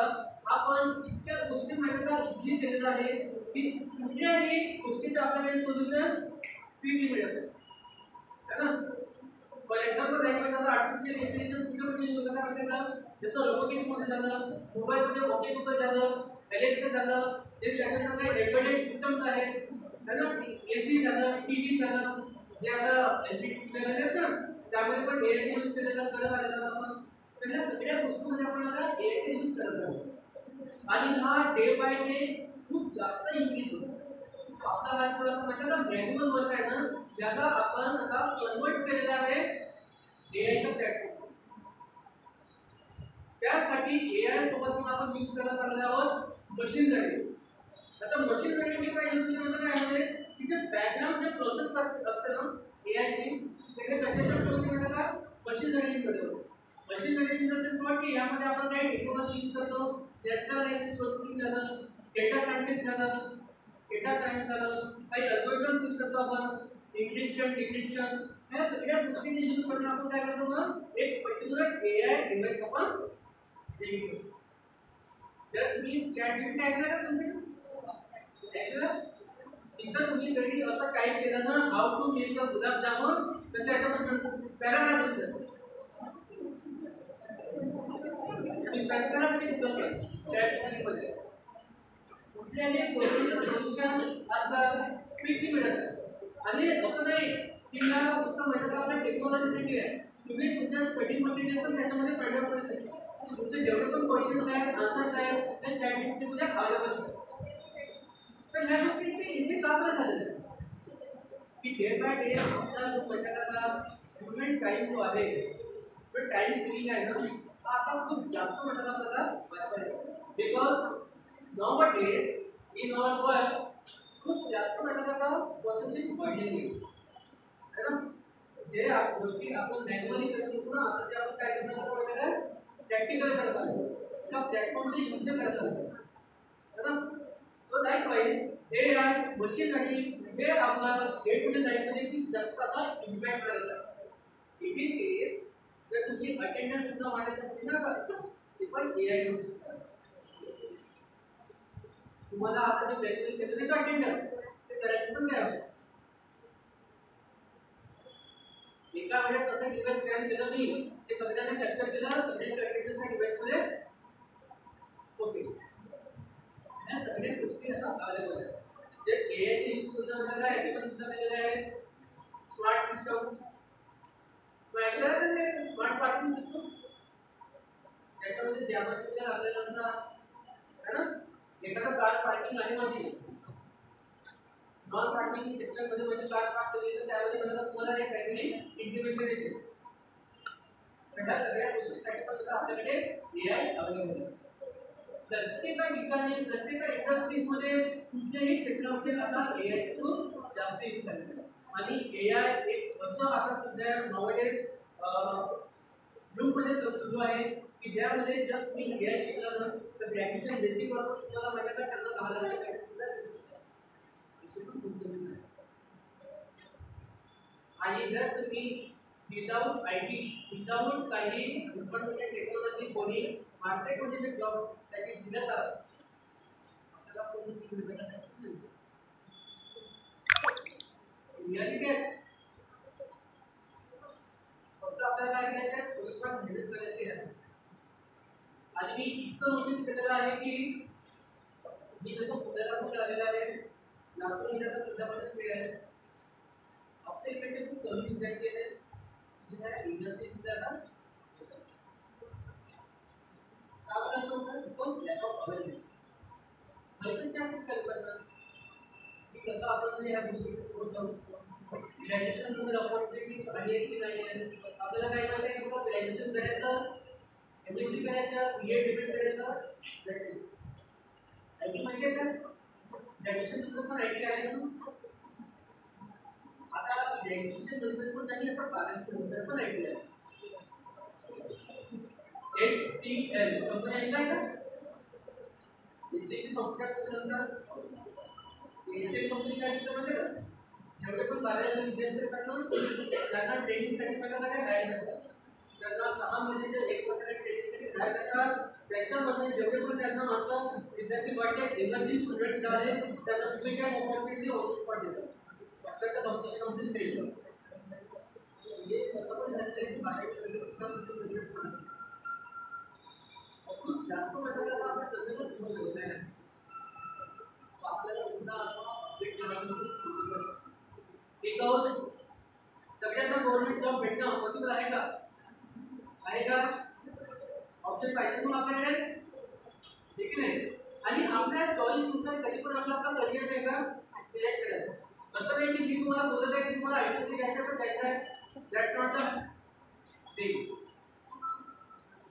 आपण इतक्या गोष्टी माहिती इझिली केलेलं आहे की कुठल्याही गोष्टीचे आपल्याकडे सोल्युशन क्विकली मिळतं है ना. फॉर एक्झाम्पल लँग्वेज आता आर्टिफिशियल इंटेलिजन्स कुठे यूज करणार माहिती का, जसं रोबोटिक्समध्ये झालं, मोबाईलमध्ये ओके गुगल झालं, एलेक्सा झालं, ते त्याच्यानंतर काही एम्बेडेड सिस्टम्स आहेत है ना, एसी झालं, टीव्ही झालं, जे आता एलसीडी टीव्ही आहेत ना त्यामध्ये पण एआयचे यूज केलेला करत आलेला आपण. तर ह्या सगळ्या गोष्टींमध्ये आपण आता एआयचे यूज करत आहोत आणि हा डे बाय डे खूप जास्त इन्क्रीज होतो. आपला हा थोडा म्हणजे मॅन्युअल वर्क आहे ना, त्याला आपण आता कन्वर्ट केलेला आहे एआयच्या प्लॅटफॉर्म. त्यासाठी एआय सोबत पण आपण यूज करत आलेलो आहोत मशीन लर्निंग. आता मशीन लर्निंग काय यूज केलं काय म्हणजे की जे बॅकग्राऊंड जे प्रोसेस असते ना एआयची, ते कशाच्या थ्रू केलं का मशीन लर्निंग मध्ये होतं. Machine learning in the sense what की यामध्ये आपण काही टेक्नॉलॉजी यूज करतो, नॅचरल लँग्वेज प्रोसेसिंग झालं, डेटा सायंटिस्ट झालं, डेटा सायन्स झालं, काही अल्गोरिदम्स यूज करतो आपण, एन्क्रिप्शन डिक्रिप्शन, ह्या सगळ्या गोष्टी यूज करून आपण काय करतो मग एक पर्टिक्युलर एआय डिव्हाइस आपण डेव्हलप करतो. जर तुम्ही चॅट जीपीटी ऐकलं का तुम्ही ऐकलं, एकदा तुम्ही जरी असं टाईप केलं ना how to make a gulab jamun, तर त्याच्यामध्ये पॅराग्राफ मी सर्च करा म्हणजे गुगलवर चॅटजीपीटीमध्ये कुठल्याही क्वेश्चनचं सोल्युशन आजकाल क्विकली मिळतं आणि असं नाही की ना फक्त माहिती आपल्या टेक्नॉलॉजीसाठी आहे तुम्ही तुमच्या स्टडी मटेरियल पण त्याच्यामध्ये फाइंड आउट करू शकता तुमचे जेवढे पण क्वेश्चन्स आहेत आन्सर्स आहेत ते चॅटजीपीटीमध्ये अवेलेबल आहेत तर ह्या गोष्टी इतकी इझी का बरं झालेलं आहे की डे बाय डे आपला जो पहिल्यांदा ह्युमन टाईम जो आहे तो टाईम सेविंग आहे ना हा आता खूप जास्त म्हटलं आपल्याला वाचवायचं because nowadays in our world खूप जास्त म्हटलं प्रोसेसिंग वाढलेली आहे ना जे गोष्टी आपण मॅन्युअली करतो ना आता जे आपण काय करतो वगैरे प्रॅक्टिकल करत आलो त्या प्लॅटफॉर्मचे यूज करत आलो है ना so likewise AI machine learning हे आपला डे टू डे लाईफमध्ये खूप जास्त आता इम्पॅक्ट करत आहे इफ इन केस जर तुमची अटेंडन्स सुद्धा वाढायची असेल ना ते पण एआय यूज करतात तुम्हाला आता जे मॅन्युअल केलेलं आहे अटेंडन्स ते करायचं पण काय असतं एका वेळेस असं डिव्हाइस स्कॅन केलं मी ते सगळ्यांना कॅप्चर केलं सगळ्यांच्या अटेंडन्स त्या डिव्हाइसमध्ये ओके या सगळ्या गोष्टी आता अवेलेबल आहेत जे एआयचे यूज करून मला काय याचे पण सुद्धा केलेले आहेत स्मार्ट सिस्टम्स वेगवेगळे स्मार्ट पार्किंग सिस्टम त्याच्यामध्ये ज्यामध्ये सुद्धा आपल्याला असणार है ना एखादा कार पार्किंग आहे माझी नॉन पार्किंग सेक्शन मध्ये माझी कार पार्क केली तर त्यामध्ये मला तुम्हाला एक काहीतरी इंटिमेशन येते त्या सगळ्या गोष्टींसाठी पण सुद्धा आपल्याकडे एआय अवेलेबल आहे प्रत्येक ठिकाणी प्रत्येक इंडस्ट्रीजमध्ये कुठल्याही क्षेत्रामध्ये आता एआयचे खूप जास्त यूज झालेले आहे आणि एआय एक असं आता सध्या नॉवडेज ग्रुपमध्ये सुरू आहे की ज्यामध्ये जर तुम्ही एआय शिकला ना तर ग्रॅज्युएशन बेसिक वर तुम्हाला माझ्याकडे चांगला 10 लाख पॅकेज सुद्धा आणि जर तुम्ही विदाउट आयटी विदाउट काही इन्फॉर्मेशन टेक्नॉलॉजी कोणी मार्केटमध्ये जे जॉब साठी फिरत आहात आपल्याला कोणी रियालिटी आहे फक्त आपल्याला काय करायचं आहे थोडीफार मेहनत करायची आहे आणि मी इतकं नोटीस केलेलं आहे की मी जसं पुण्याला पण आलेलं आहे नागपूरमध्ये आता सध्या माझं स्टेट आहे आपल्या इकडे खूप कमी विद्यार्थी आहेत जे काय इंडस्ट्रीजमध्ये आता का बरं असं होतं बिकॉज लॅक ऑफ अवेअरनेस माहितीच नाही आपण काय करणार की कसं आपण ह्या गोष्टी समोर जाऊ शकतो ग्रॅज्युएशन नंतर आपण जे की साडी आहे की नाही आहे आपल्याला काय माहिती आहे की ग्रॅज्युएशन करायचं एमएससी करायचं बीएड डिबेट करायचं दॅट्स इट आयटी माहिती आहे का ग्रॅज्युएशन नंतर पण आयटी आहे ना आता ग्रॅज्युएशन नंतर पण नाही आता 12वी नंतर पण आयटी आहे HCL कंपनी ऐकलाय का HCL कॉम्प्युटर स्कूल असतात HCL कंपनी काय करते माहिती आहे का जेवढे पण 12वी विद्यार्थी असतात ना त्यांना ट्रेनिंगसाठी पहिल्यांदा काय हायर करतात त्यांना 6 महिन्याच्या 1 वर्षाच्या ट्रेनिंगसाठी हायर करतात त्याच्यामध्ये जेवढे पण त्यांना असं विद्यार्थी वाटते एनर्जी स्टुडंट्स झाले त्यांना free time opportunity on the spot देतात आपल्याला कॉम्पिटिशन ऑफ दिस फील्ड म्हणजे असं पण झालं की 12वी नंतर सुद्धा तुमचे रिझल्ट्स म्हणतात खूप जास्त प्रकारात आपण सगळ्यांना समोर गेलेलं आहे आपल्याला सुद्धा अपडेट करायला खूप बिकॉज सगळ्यांना गव्हर्नमेंट जॉब भेटणं पॉसिबल आहे का ऑप्शन पाहिजे मग आपल्याकडे ठीक नाही आणि आपल्या चॉईसनुसार कधी पण आपला करिअर नाही का सिलेक्ट करायचं असं नाही की मी तुम्हाला बोलत आहे की तुम्हाला आयटीमध्ये जायचं पण जायचं आहे दॅट्स नॉट द थिंग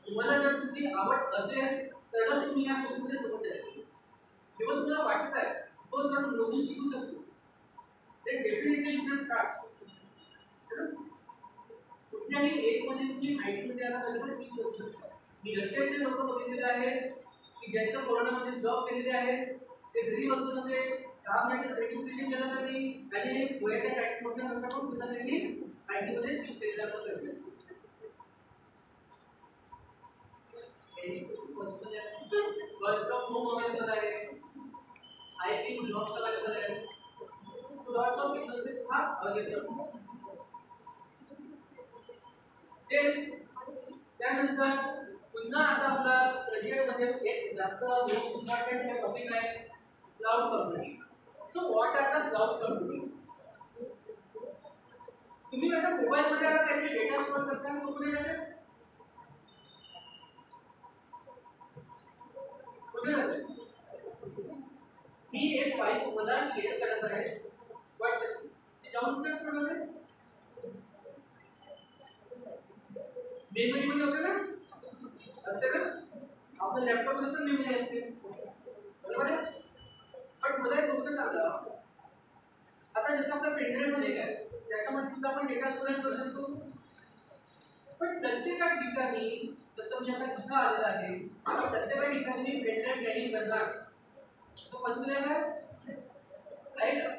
तुम्हाला जर तुमची आवड असेल तरच तुम्ही या गोष्टीमध्ये समोर जायचं किंवा तुम्हाला वाटत आहे तो जर नोकरी शिकू शकतो ते डेफिनेटली यू कॅन स्टार्ट कुठल्याही एजमध्ये तुम्ही आयटीमध्ये आला तर स्विच करू शकता मी असे लोक बघितलेले आहेत की ज्यांच्या कोरोनामध्ये जॉब केलेले आहेत ते घरी बसून म्हणजे 6 महिन्याचं सर्टिफिकेशन केलं त्यांनी आणि वयाच्या 40 वर्षानंतर पण पुन्हा त्यांनी आयटीमध्ये स्विच केलेलं आहे वर्क फ्रॉम होम अवेलेबल आहे आयटी जॉब्स अवेलेबल आहे so lots of resources are available ते त्यानंतर पुन्हा आता आपला करिअरमध्ये एक जास्त मोस्ट इम्पॉर्टंट टॉपिक आहे cloud computing. So what are the cloud computing? तुम्ही आता मोबाईलमध्ये आता काहीतरी डेटा स्टोअर करता कुठे जाते? कुठे जाते? मी एक फाईल तुम्हाला शेअर करत आहे व्हॉट्सअप. ते जाऊन कुठे स्टोअर होते? मेमरी मध्ये होते ना? असते ना? आपल्या लॅपटॉप मध्ये पण मेमरी असते, बरोबर आहे? पण मला एक गोष्ट सांगा, आता जसं आपल्या पेनड्राईव्ह मध्ये काय त्याच्यामध्ये सुद्धा आपण डेटा स्टोरेज करू शकतो. पण प्रत्येक ठिकाणी जसं मी आता इथं आलेलं आहे, प्रत्येक ठिकाणी मी पेनड्राईव्ह कॅरी करणार असं पॉसिबल आहे का? आहे का?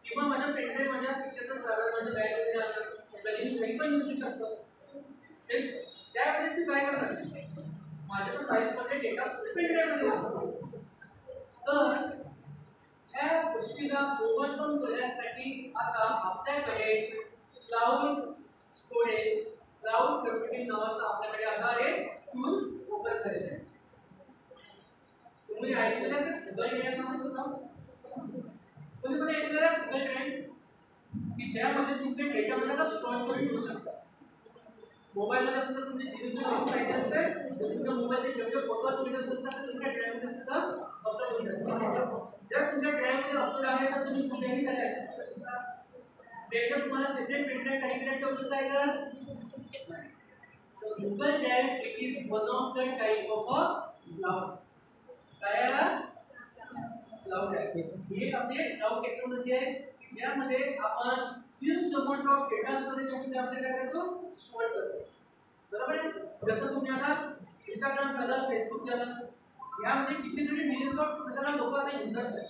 किंवा माझ्या पेनड्राईव्ह माझ्या खिशातच राहणार, माझ्या बॅगमध्ये राहणार, कधी मी घरी पण विसरू शकतो. त्यावेळेस मी काय करणार? माझ्या फाईल्समध्ये डेटा पेनड्राईव्हमध्ये जातो. तर ह्या गोष्टीला ओव्हरकम करण्यासाठी आता आपल्याकडे क्लाउड स्टोरेज, क्लाउड कम्प्युटिंग नावाचा आपल्याकडे आता एक टूल ओपन झालेला आहे. तुम्ही ऐकलेलं का गुगल ड्राईव्ह नावाचं नाव? कोणी ऐकलेलं आहे गुगल ड्राईव्ह? की ज्यामध्ये तुमचे डेटा मध्ये स्टोअर करून ठेवू शकता. मोबाईलमध्ये सुद्धा तुमचे जीबी पाहिजे असते, तर तुमच्या मोबाईलचे जेवढे फोटोज व्हिडिओज असतात ते तुमच्या ड्राईव्हमध्ये सुद्धा अपलोड होऊ शकतात. जर तुमच्या ड्राईव्हमध्ये अपलोड आहे तर तुम्ही कुठेही त्याला ॲक्सेस करू शकता. डेटा तुम्हाला सेपरेट पेनड्राईव्ह कॅरी करायची आवश्यकता आहे का? नाही. So Google drive it is one of the type of a cloud. काय आहे? क्लाउड ड्राईव्ह ही एक आपली क्लाउड टेक्नॉलॉजी आहे ज्यामध्ये आपण huge amount of data storage आपल्याला काय करतो? स्टोअर करतो. बरोबर आहे? जसं तुम्ही आता इंस्टाग्राम झालं, फेसबुक झालं, यामध्ये कितीतरी मिलियन्स ऑफ लोक आता युजर्स आहेत.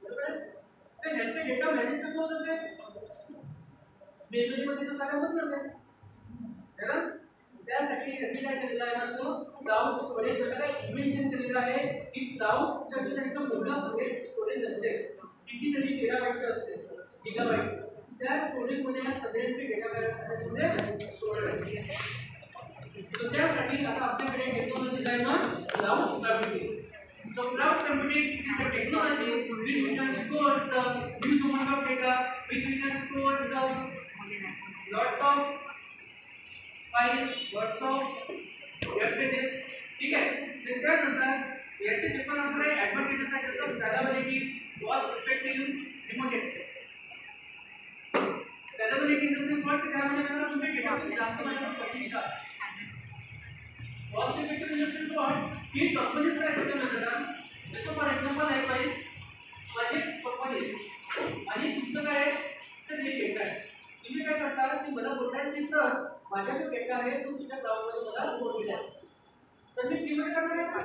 बरोबर आहे? तर ह्याचे डेटा मॅनेज कसं होत असेल? मेमरीमध्ये तर सगळं होत नसेल, है ना? त्यासाठी यांनी काय केलेलं आहे असं क्लाउड स्टोरेज असं काय इन्व्हेंशन केलेलं आहे की क्लाउडच्या जे त्यांचं मोठं स्टोरेज असते, कितीतरी टेराबाईटचं असते, गिगाबाईट, त्या स्टोरेजमध्ये ह्या सगळ्यांचे डेटा काय असतात त्याच्यामध्ये स्टोअर आहे. सो त्यासाठी आता आपल्याकडे टेक्नॉलॉजीज आहे ना cloud computing. So cloud computing is a technology which we can store the huge amount of data, which we can store the lots of files, lots of web pages. ठीक है? त्यानंतर याचे जे पण आपले ॲडव्हान्टेजेस आहेत जसं scalability, cost effective, remote access. Scalability in the sense what त्यामध्ये आपल्याला तुमचे डेटा जास्त माहिती प्रतिष्ठा. Cost effective in the sense what ही कंपनीज काय करते म्हणतात, जसं फॉर एक्झाम्पल आहे प्राइस माझी कंपनी आणि तुमचं काय आहे तर एक डेटा आहे. तुम्ही काय करता की मला बोलताय की सर माझा जो डेटा आहे तो तुमच्या क्लाउडमध्ये मला स्टोअर केला आहे, तर मी फ्रीमध्ये करणार आहे का?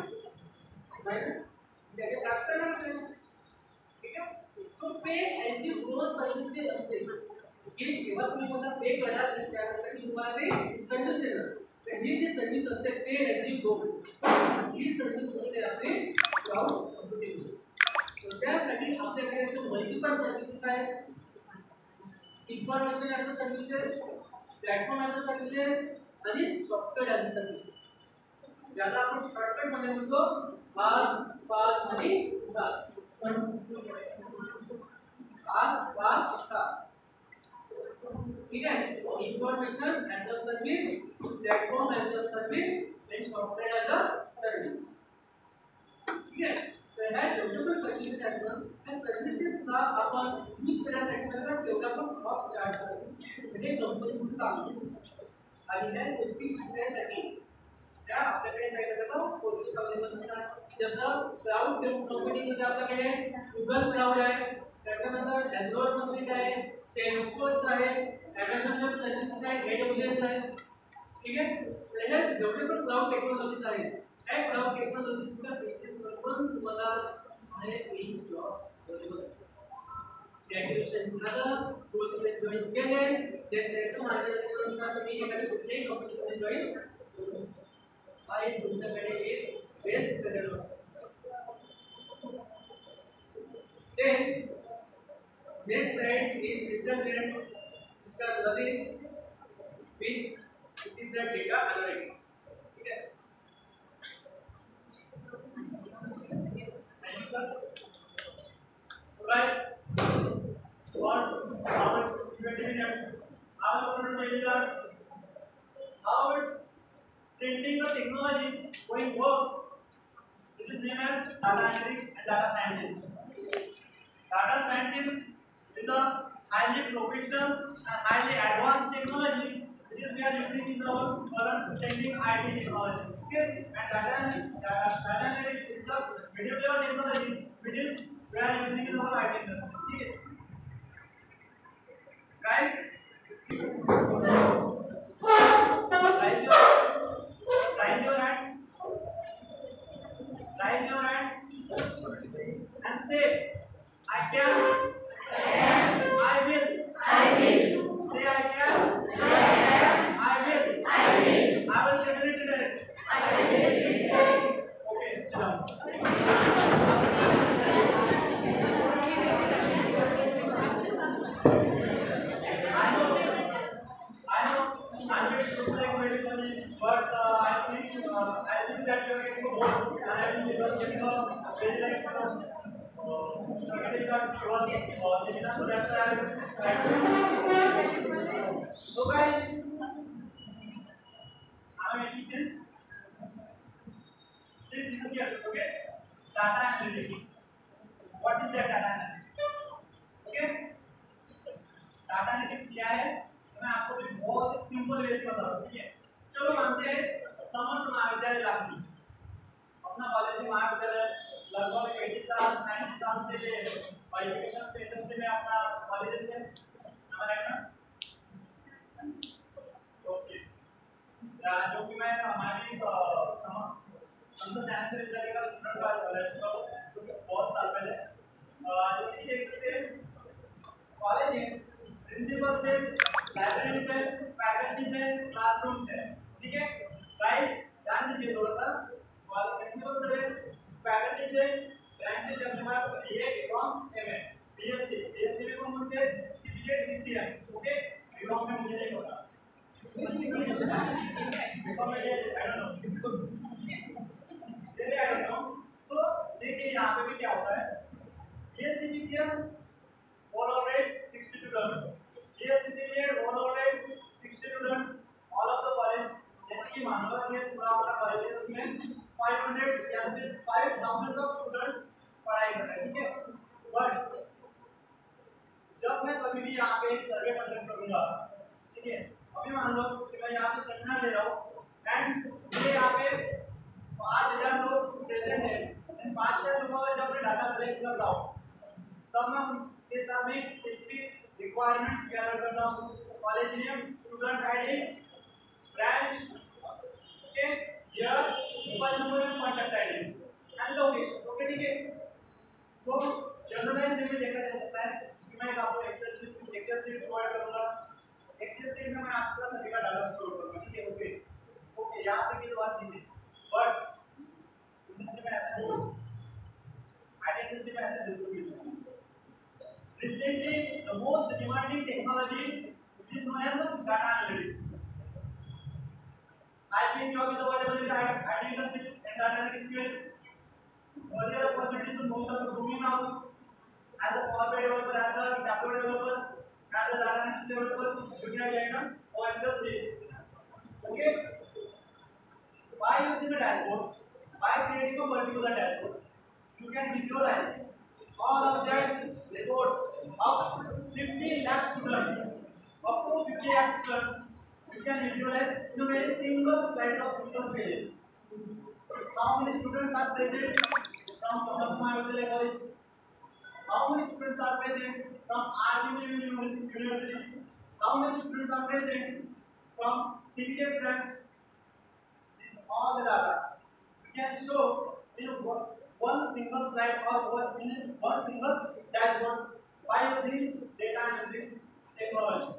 नाही ना, त्याचे चार्ज करणार असेल. ठीक आहे? So pay as you go service जे असते की जेव्हा तुम्ही मला पे कराल त्यासाठी तुम्हाला ते सर्व्हिस देणार. ही जी सर्व्हिस असते पे ॲज यू गो, ही सर्व्हिस असते आपली क्लाउड कम्प्युटिंग. तर त्यासाठी आपल्याकडे असे मल्टिपल सर्व्हिसेस आहेत. Information as a services, platform as a services आणि सॉफ्टवेअर ॲज अ सर्व्हिसेस, ज्याला आपण शॉर्टकटमध्ये म्हणतो पास आणि सास. पास. ठीक आहे? Information as a service, platform as a service आणि सॉफ्टवेअर ॲज अ सर्व्हिस. ठीक आहे? तर ह्या जेवढ्या पण सर्व्हिसेस आहेत ना त्या सर्व्हिसेसला आपण यूज करण्यासाठी मला तेवढा पण कॉस्ट चार्ज करतो. म्हणजे कंपनीचं काम असतं. आणि ह्या गोष्टी शिकण्यासाठी त्या आपल्याकडे काय करतात कोर्सेस अवेलेबल असतात. जसं क्लाउड कम्प्युटिंगमध्ये आपल्याकडे गुगल क्लाउड आहे, त्याच्यानंतर ॲझोर मध्ये काय आहे, सेल्सफोर्स आहे, ॲमेझॉन वेब सर्व्हिसेस आहे, AWS आहे. ठीक आहे? तर ह्या जेवढे पण क्लाउड टेक्नॉलॉजीज आहेत त्या क्लाउड टेक्नॉलॉजीजच्या बेसिसवर पण तुम्हाला बाहेर जॉब्स अवेलेबल आहेत. ग्रॅज्युएशन झालं, कोर्सेस जॉईन केले, त्याच्या मार्गदर्शनानुसार तुम्ही एखाद्या कुठल्याही कंपनीमध्ये जॉईन करू शकता. हा एक तुमच्याकडे एक best career option. Next slide is represent mister Lalit which is the data analytics. ठीक है? Thank you, sir. So guys, for our 20 minutes, I am going to tell you that how it's printing the technologies going works. This is named as data analytics and data scientist. Data scientist is a highly professional and highly advanced technology which is we are using in our current trending IT technology. Okay, and data analytics is a medium level technology which is we are using in our IT industry. Okay, guys, raise your hand, raise your hand, and say, I can, I will, say I can, I will definitely do it. Okay, sit down. I know it looks like very funny, but I think that you are getting bored, and I think you are getting a very like getting a seminar, so that's why so guys, am I making sense? Still listen here, okay? Data analytics. What is that data analytics? Okay? Data analytics क्या है मैं आपको भी बहुत ही simple way से बता दूं ठीक है चलो मानते हैं समस्त महाविद्यालय क्लास में अपना कॉलेज महाविद्यालय लगभग 80 साल 90 साल से एजुकेशन से इंडस्ट्री में अपना कॉलेज से हमारा है ओके जो कि मैं हमारी संत ज्ञानेश्वर विद्यालय का स्टूडेंट रह चुका हूं बहुत साल पहले जैसे कि देख सकते हैं कॉलेज है प्रिंसिपल से लाइब्रेरी से फैकल्टी से क्लासरूम से ठीक है गाइस ध्यान दीजिए थोड़ा सा प्रिंसिपल से फैकल्टी से ब्रांचेस अपने पास बीए बीकॉम एमए बीएससी में कौन से सीपीएट बीसीएम ओके बीकॉम में मुझे नहीं पता बीकॉम में आई डोंट नो देखिए आई डोंट नो सो देखिए यहां पे भी क्या होता है BSc BCM overall rate 62 students. BSc CPT overall rate 60 students. All of the college जैसे कि मानवा के पूरा अपना कॉलेज है उसमें 500 या फिर 5000 of students पढ़ाई कर रहे हैं ठीक है बट जब मैं कभी भी यहाँ पे एक सर्वे कंडक्ट करूँगा ठीक है अभी मान लो कि मैं यहाँ पे सेमिनार ले रहा हूँ एंड मुझे यहाँ पे 5000 लोग प्रेजेंट है इन 5000 लोगों का जब मैं डाटा कलेक्ट करता हूँ तब मैं उनके साथ में स्पेसिफिक रिक्वायरमेंट्स गैदर करता हूँ college name student ID branch okay year mobile number end contact ID end location okay ठीक है सो जनरलाइज वे में देखा जा सकता है कि मैं आपको एक्सेल शीट प्रोवाइड करूंगा एक्सेल शीट में मैं आपका सभी का डाटा स्टोर करूंगा ठीक है ओके ओके याद रखिए तो बात नहीं है बट इंडस्ट्री में ऐसा नहीं आईटी इंडस्ट्री में ऐसा बिल्कुल भी नहीं recently the most demanding technology which is known as data analytics IBM job is available in the IT industry and data analytics fields earlier opportunities in most of the booming now as a Power BI developer as a Tableau developer as a data analytics developer you can get on our industry okay by using the dashboards by creating a particular dashboard you can visualize all of that reports up 50 lakh students up to 50 lakh students you can visualize in a very single slide of single pages how many students are present from Samarth Mahavidyalaya College how many students are present from RDM University how many students are present from CBT branch this is all the data you can show in one single slide or one single dashboard by using data analytics technology.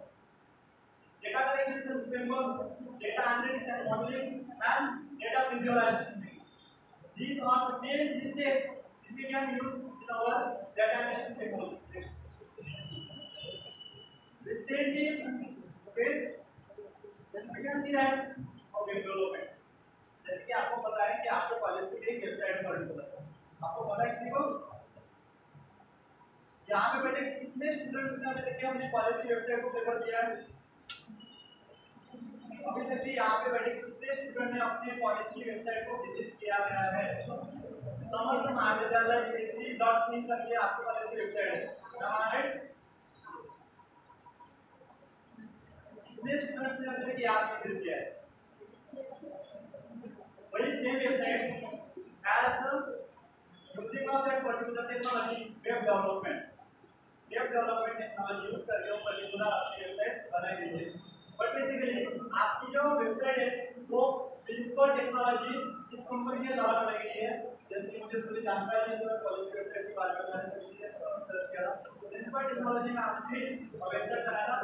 Data collection and frameworks, data analytics and modeling, and data visualization. These are the main three steps which we can use in our data analytics technology. Recently, okay, You can see that of web development. जैसे कि आपको पता है कि आपके college की एक website particular है, आपको पता है किसी को यहाँ पे बैठे कितने स्टूडेंट्स ने अभी तक अपने कॉलेज की वेबसाइट को प्रेफर किया है? अभी तक भी यहाँ पे बैठे कितने स्टूडेंट ने अपने कॉलेज की वेबसाइट को विजिट किया गया है? समर्थ महाविद्यालय SC.in करके आपके कॉलेज की वेबसाइट है, राइट? कितने स्टूडेंट्स ने अभी तक यहाँ विजिट किया है? वही same website as using of that particular technology web development technology use करके वो पर्टिकुलर आपकी वेबसाइट बना दीजिए। बट बेसिकली आपकी जो वेबसाइट है वो प्रिंसिपल टेक्नोलॉजी इस कंपनी के द्वारा बनाई गई है। जैसे कि मुझे थोड़ी जानकारी है सर कॉलेज की वेबसाइट के बारे में, मैंने सर्च किया प्रिंसिपल टेक्नोलॉजी में आपकी वेबसाइट बनाया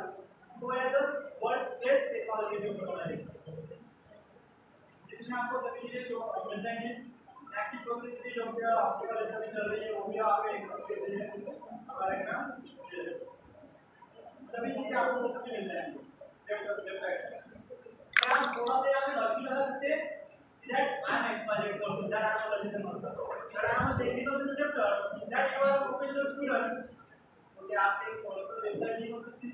तो एज अ वर्डप्रेस टेक्नोलॉजी के ऊपर बनाई गई, जिसमें आपको सभी चीजें जो मिल जाएंगी। एक्टिव प्रोसेस की जो भी आपके कॉलेज में चल रही है वो भी आप एक हमारे ना सभी चीजें आपको मुफ्त में मिल जाएंगी वेबसाइट पे। आप थोड़ा सा यहाँ पे लॉगिन लगा सकते हैं that I am expired person, that I am a legitimate person, that I am a technical instructor, that you are a professional student। तो क्या आप एक पर्सनल वेबसाइट नहीं बन सकती?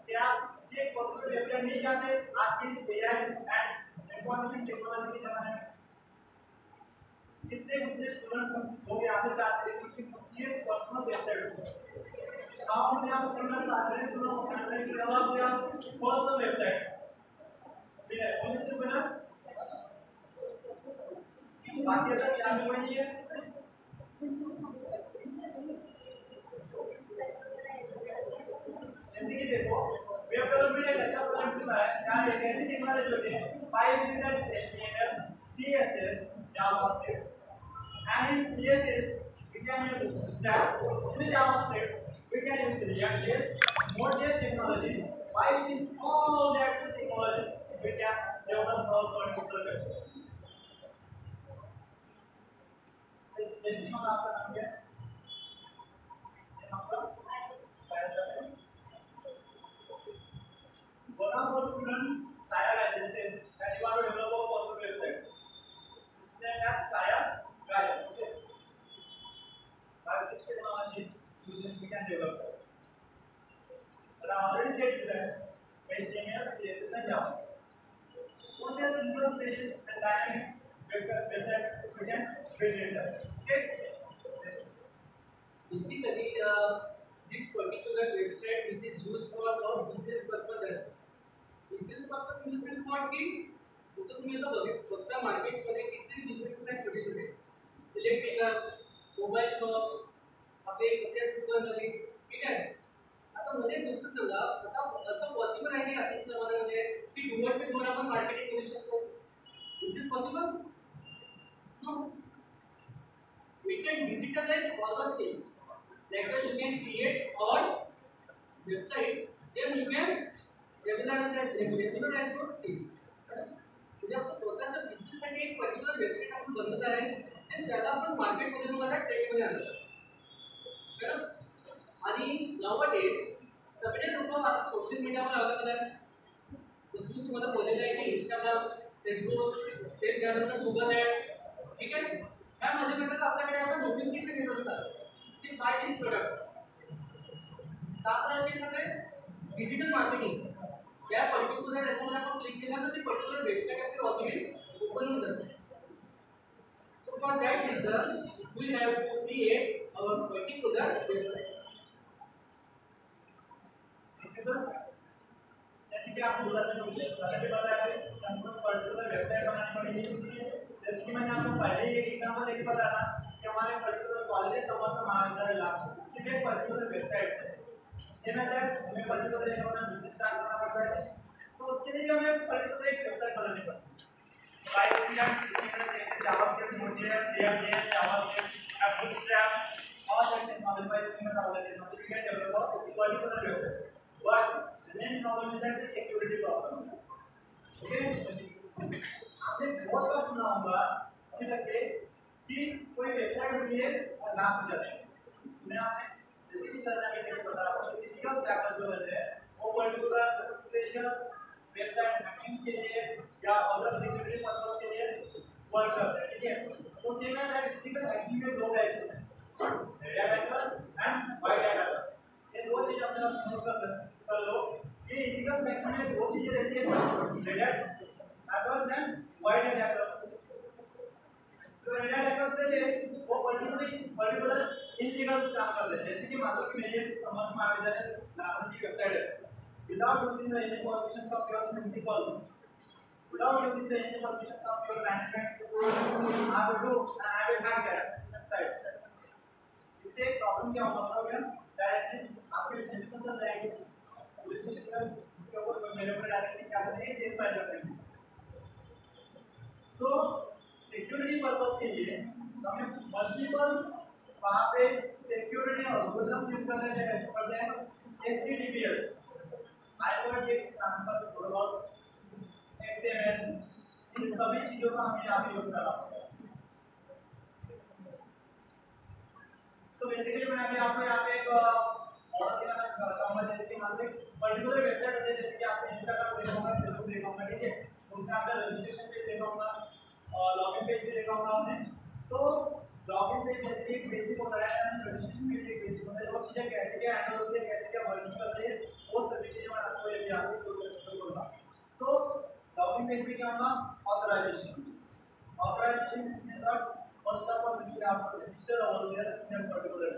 क्या आप एक पर्सनल वेबसाइट नहीं चाहते? आपके इस AI एंड इंफॉर्मेशन टेक्नोलॉजी के जमाने में कितने स्टूडेंट्स लोग यहाँ पे चाहते हैं कि ये पर्सनल वेबसाइट हो। आप अपने आप स्टूडेंट्स आते हैं जो अपने के अलावा क्या पर्सनल वेबसाइट्स ठीक है उन्हें सिर्फ ना बाकी अगर क्या नहीं है जैसे कि देखो वेब डेवलपमेंट एक ऐसा प्रोजेक्ट होता है क्या एक ऐसी टेक्नोलॉजी होती है 5 user HTML CSS JavaScript and in CSS we can use Stack, in JavaScript we can use React.js, Node.js technology. By using all that technologies we can develop our particular website। Basic में आपका नाम क्या है? आपका one of our student Shaya Rajan says that you want to develop a personal website. Its name is Shaya Rajan. Okay. By which technology using we can develop it. But I already said that HTML, CSS and JavaScript. Only a simple pages and dynamic website we can build it up. Okay. Basically, this particular website which is used for our business purpose as well. Business purpose in the sense not कि जसं तुम्ही आता बघता markets मध्ये किती businesses आहेत छोटे छोटे इलेक्ट्रिकल्स मोबाईल शॉप्स आपले कपडे सुपर झाले ठीक आहे। आता मध्ये दुसरं सांगा आता असं पॉसिबल आहे की आताच्या जमान्यामध्ये की डोअर टू डोअर आपण मार्केटिंग करू शकतो? Is this possible? No. We can digitalize all those things like that you can create all website then you can regularize those things। म्हणजे आपण स्वतःच्या बिझनेससाठी एक पर्टिक्युलर वेबसाईट आपण बनवत आहे आणि त्याला आपण मार्केटमध्ये बघायला ट्रेंडमध्ये आणलं बरं। आणि नाउअडेज सगळे लोक आता सोशल मीडियावर अवेलेबल आहेत। जसं मी तुम्हाला बोललेलं आहे की इंस्टाग्राम फेसबुक ते त्यानंतर गुगल ॲड्स ठीक आहे। ह्या माध्यमातून आपल्याकडे आपण नोटिफिकेशन येत असतात की बाय दिस प्रोडक्ट। तर आपण असे कसं डिजिटल मार्केटिंग या पर्टिक्युलर याच्यामध्ये आपण क्लिक केलं तर ती पर्टिक्युलर वेबसाईट आपली ऑटोमॅटिक ओपन होऊन जाते। So for that reason we have to create our particular website. जैसे कि आपको सर ने बताया कि हमको पर्टिकुलर वेबसाइट बनानी पड़ेगी। जैसे कि मैंने आपको पहले ही एक एग्जांपल देके बताया था कि हमारे पर्टिकुलर कॉलेज समर्थ महाविद्यालय लाभ इसके लिए पर्टिकुलर वेबसाइट्स है। सेम है दैट हमें पर्टिकुलर एक अपना बिजनेस स्टार्ट करना पड़ता है तो उसके लिए भी हमें पर्टिकुलर एक वेबसाइट बनानी पड़ती है। By using that CSS JavaScript Node.js React.js JavaScript Bootstrap all that technology by using the technology we can develop a particular website। But the main problem is that the security problem। Okay, आपने बहुत बार सुना होगा अभी तक कि कोई website होती है और नाम हो जाता है। सुना आपने? जैसे कि सर ने अभी तक बताया फिजिकल हैकर जो रहते हैं वो particular special website hacking red hackers and white hat hackers. जो red hat hackers थे वो पर्टिकुलर इलीगल काम करते हैं. जैसे कि मान लो कि मेरी समाज महाविद्यालय नागपुर की वेबसाइट है. Without using the any permissions of your principal, without using the any permissions of your management, I will hack that website. इससे प्रॉब्लम क्या होगा बताओ क्या? डायरेक्टली आपके प्रिंसिपल से जाएंगे पुलिस स्टेशन में, इसके ऊपर मेरे ऊपर डायरेक्टली क्या करेंगे, केस फाइल कर देंगे. सो सिक्योरिटी पर्पस के लिए हमें मल्टीपल वहाँ पे सिक्योरिटी एल्गोरिथम्स यूज करते हैं. HTTPS hypertext transfer protocol, XML, in सभी चीजों का हमें यहाँ पे यूज करना होगा. तो बेसिकली मैं अभी आपको यहाँ पे एक मॉडल दिखाना चाहूँगा. जैसे कि मान लीजिए पर्टिकुलर वेबसाइट होती है, जैसे कि आपने इंस्टाग्राम देखा होगा, फेसबुक देखा होगा, ठीक है. उसमें आपने रजिस्ट्रेशन पेज देखा होगा, लॉगिन पेज भी देखा होगा आपने. सो लॉगिन पेज जैसे कि एक बेसिक होता है एंड रजिस्ट्रेशन पेज एक बेसिक होता है. वो चीज़ें कैसे क्या हैंडल होती है, कैसे क्या वर्किंग करती है, वो सभी चीज़ें मैं आपको ये भी आपको शो करूँगा. सो लॉगिन पेज में क्या होगा, authorization. Authorization method first of all we have to register ourselves in a particular.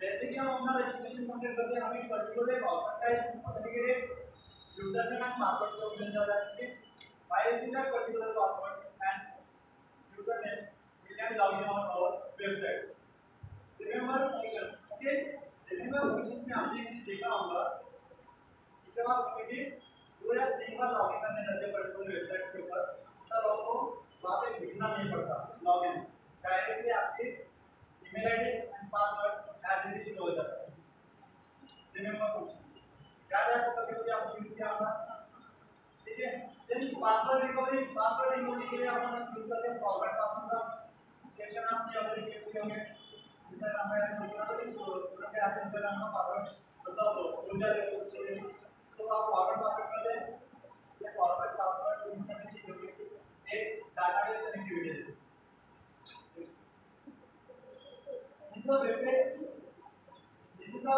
जैसे कि हम अपना रजिस्ट्रेशन कंप्लीट करते हैं, हमें particular authenticated user name end password को मिल जाता है. By using that particular password and username, we can log in on our website. Remember functions, okay? Remember functions में आपने एक चीज देखा होगा कि जब आप कभी 2 या 3 बार लॉगिन करने जाते हैं पर्टिकुलर वेबसाइट के ऊपर, तब आपको वहाँ पे लिखना नहीं पड़ता. लॉगिन डायरेक्टली आपके email ID and password as it is हो जाता है. रिमेंबर फंक्शन याद है आपको, कभी आपको यूज किया होगा, ठीक है. देन पासवर्ड रिकवरी के लिए अपन यूज करते हैं फॉरवर्ड पासवर्ड का सेक्शन. आपने अपने यूज किया होगा इंस्टाग्राम पे लिखना, तो इसको स्टूडेंट के आपके इंस्टाग्राम का पासवर्ड मतलब भूल जाते हैं, तो आप फॉरवर्ड पासवर्ड करते हैं. ये फॉरवर्ड पासवर्ड इन सभी चीजों के एक database connectivity है. This is a web page. This is the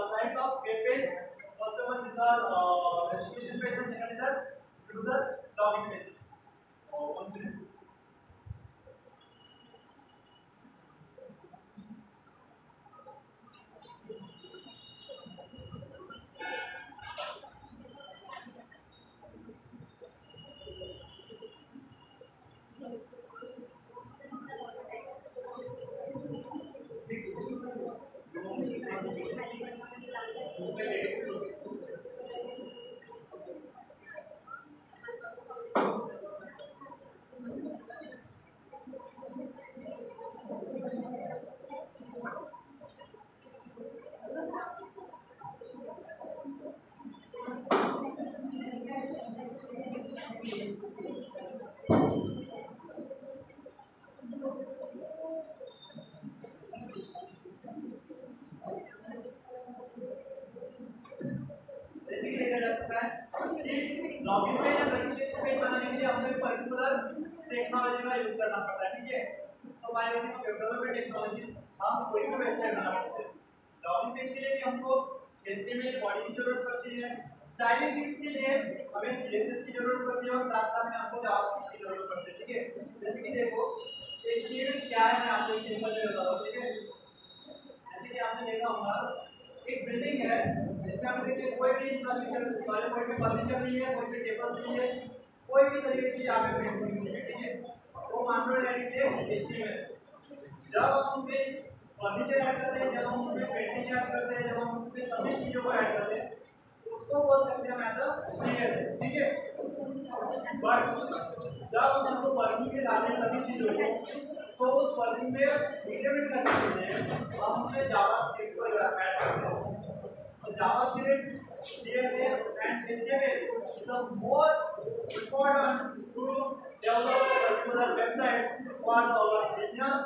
slides of web page. First of all, these are registration page and second is a user login page. One second. Login page या registration page बनाने के लिए हमको एक particular technology का use करना पड़ता है, ठीक है. So by using development technology हम कोई भी वेबसाइट बना सकते हैं. लॉगिन पेज के लिए भी हमको HTML बॉडी की जरूरत पड़ती है. स्टाइलिंग शीट्स के लिए हमें CSS की जरूरत पड़ती है और साथ साथ में हमको जावास्क्रिप्ट की जरूरत पड़ती है, ठीक है. जैसे कि देखो HTML क्या है, मैं आपको एक सिंपल में बताता हूं, ठीक है. जैसे कि आपने देखा होगा एक बिल्डिंग है, इसमें आप देखिए कोई भी इंफ्रास्ट्रक्चर सॉरी कोई भी फर्नीचर नहीं है, कोई भी टेबल्स नहीं है, कोई भी तरीके की यहाँ पे पेंटिंग्स नहीं है, ठीक है. वो मान लो डायरेक्टली HTML. जब हम उसमें फर्नीचर ऐड करते हैं, जब हम उसमें पेंटिंग ऐड करते हैं, जब हम उसमें सभी चीज़ों को ऐड करते हैं, उसको बोल सकते हैं एज अ CSS, ठीक है. बट जब हम उसको वर्किंग में डालते हैं सभी चीज़ों को, तो उस वर्किंग में इंप्लीमेंट करने के लिए हम उसमें जावास्क्रिप्ट को ऐड करते हैं. So JavaScript, CSS and HTML is the more important to develop a particular website for our business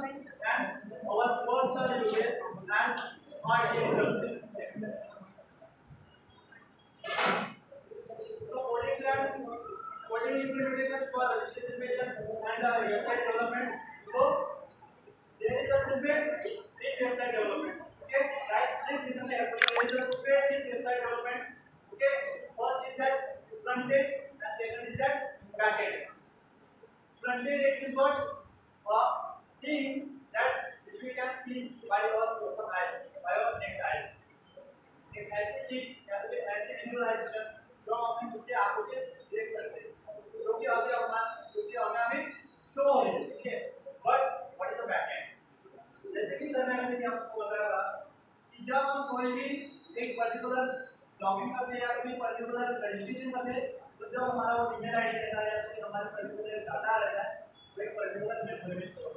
and our personal uses and our industry. So coding implementation for registration pages and website development. So there is a two-phase in website development. Okay, guys, please listen carefully. There is a two-phase in website development. Okay, first is that front ऐसे sheet या फिर ऐसे visualisation जो हम अपनी खुद की आंखों से देख सकते हैं, जो कि हमें अभी शो हो रही है, ठीक है। But what is the back end? जैसे कि सर ने अभी आपको बताया था कि जब हम कोई भी एक पर्टिकुलर लॉगिन करते हैं या कोई पर्टिकुलर रजिस्ट्रेशन करते हैं, तो जब हमारा वो ईमेल आईडी रहता है या फिर हमारे पर्टिकुलर डाटा रहता है, वो एक पर्टिकुलर मेमोरी में स्टोर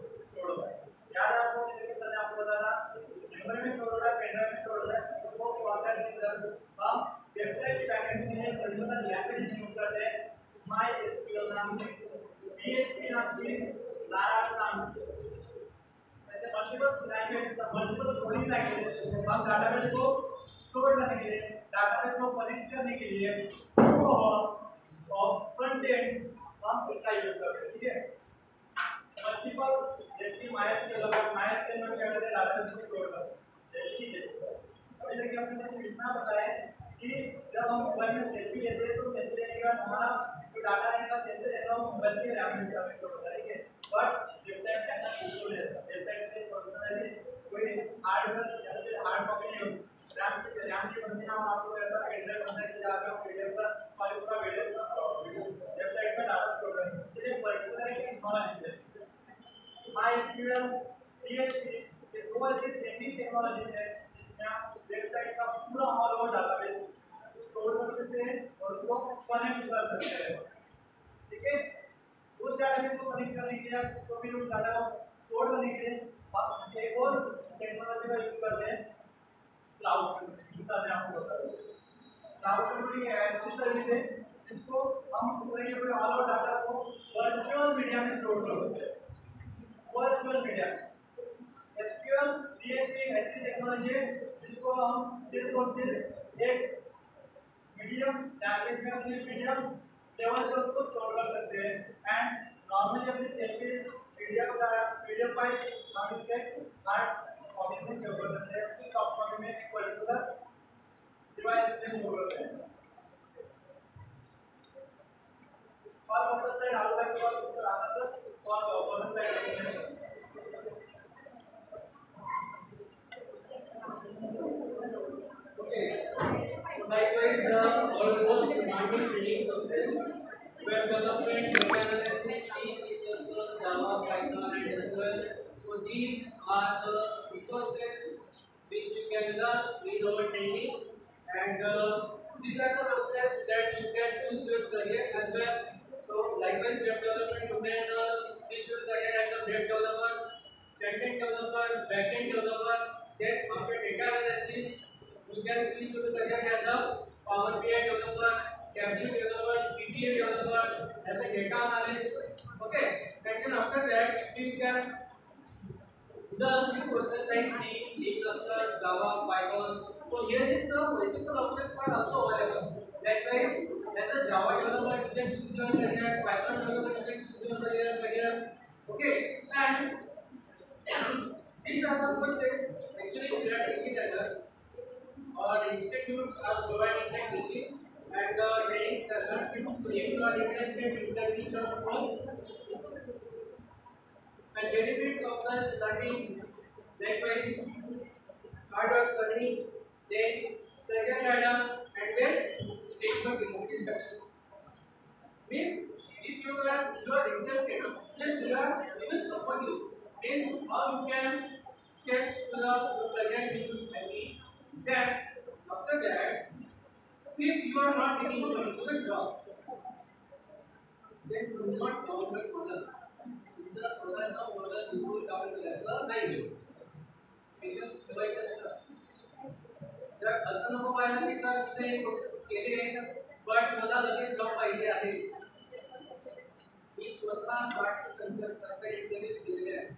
होता है। याद है आपको कि सर ने आपको बताया था मेमोरी में स्टोर होता है, पेन ड्राइव में स्टोर होता है, उसको फॉर्मेट की तरह हम वेबसाइट के बैकएंड के लिए पर्टिकुलर लैंग्वेज यूज करते हैं, MySQL नाम की, PHP नाम की, Laravel नाम की, ऐसे multiple languages, multiple coding languages हम डाटाबेस को स्टोर करने के लिए, डाटाबेस को कनेक्ट करने के लिए और फ्रंट एंड हम इसका यूज करते हैं, ठीक है। मल्टीपल जैसे कि MySQL में क्या करते हैं, डाटाबेस को स्टोर करते हैं। जैसे कि अभी तक हमने बस इतना बताया कि जब हम मोबाइल में सेल्फी लेते हैं तो सेल्फी लेने के बाद हमारा जो डाटा रहेगा सेल्फी रहेगा वो मोबाइल के रैम में स्टोर होता है, ठीक है। बट वेबसाइट ऐसा बिल्कुल नहीं है। वेबसाइट पे ऐसे कोई हार्डवेयर या फिर हार्ड कॉपी नहीं होती, रैम की बंदी नाम आपको ऐसा पेनड्राइव बनता है कि जहाँ पे आप पीडीएफ का फाइल पूरा वीडियो वेबसाइट पे डाटा स्टोर करें, इसके लिए पर्टिकुलर एक टेक्नोलॉजी है। MySQL, PHP ये दो ऐसी ट्रेंडिंग टेक्नोलॉजीज है जिसमें आप वेबसाइट का पूरा ऑल ओवर डाटाबेस स्टोर कर सकते हैं और उसको कनेक्ट कर सकते हैं, ठीक है। उस डाटाबेस को कनेक्ट करने के लिए तो फिर उस डाटा को स्टोर करने के लिए आप एक और टेक्नोलॉजी का यूज करते हैं, क्लाउड कंप्यूटिंग। सर ने आपको बताया क्लाउड कंप्यूटिंग ऐसी सर्विस है जिसको हम पूरे ऑल ओवर डाटा को वर्चुअल मीडिया में स्टोर कर सकते हैं। वर्चुअल मीडिया SQL PHP ऐसी टेक्नोलॉजी है जिसको हम सिर्फ और सिर्फ एक मीडियम लैंग्वेज में अपने मीडियम लेवल पे उसको स्टोर कर सकते हैं एंड नॉर्मली अपनी सेल्फीज वीडियो फाइल्स हम इसके हार्ड कॉपी में सेव कर सकते हैं, तो सॉफ्ट कॉपी में एक पर्टिकुलर डिवाइस में स्टोर करते हैं। और फर्स्ट स्लाइड आप लोग को आना सर और first slide Likewise, almost demanding training process, web development, data analysis, C, C++, Java, Python, and SQL. So these are the resources which you can learn in our training, and these are the process that you can choose your career as well. So likewise, web development you can switch your career as a web developer, front-end developer, back-end developer. Then after data analysis, you can switch your career as a Power BI developer, Tableau developer, ETL developer, as a data analyst. Okay, and then after that, if you can learn these courses like C, C++, Java, Python. So here is multiple options are also available. Likewise, as a Java developer, you can choose your career. Python developer, you can choose your career. Okay, and these are the courses actually we are taking as a or institutes are providing the teaching and training session. So if you are interested, you can reach out to us. And benefits of the studying, likewise, hard work learning, then career guidance, and then Facebook remote instructions. Means if you are interested, then we will support you. Means how you can sketch the career which you need. Then after that, if you are not getting into the job, then do not tolerate others. इसका स्वतःचा order बिलकुल काम करायचं नाही. Patience ठेवायचं असतं. जर असं नको व्हायला की सर मी हे प्रोसेस केले बट मला लगेच जॉब पाहिजे आहे. मी स्वतः 60% सरकारी इंटरव्ह्यूज दिलेले आहेत.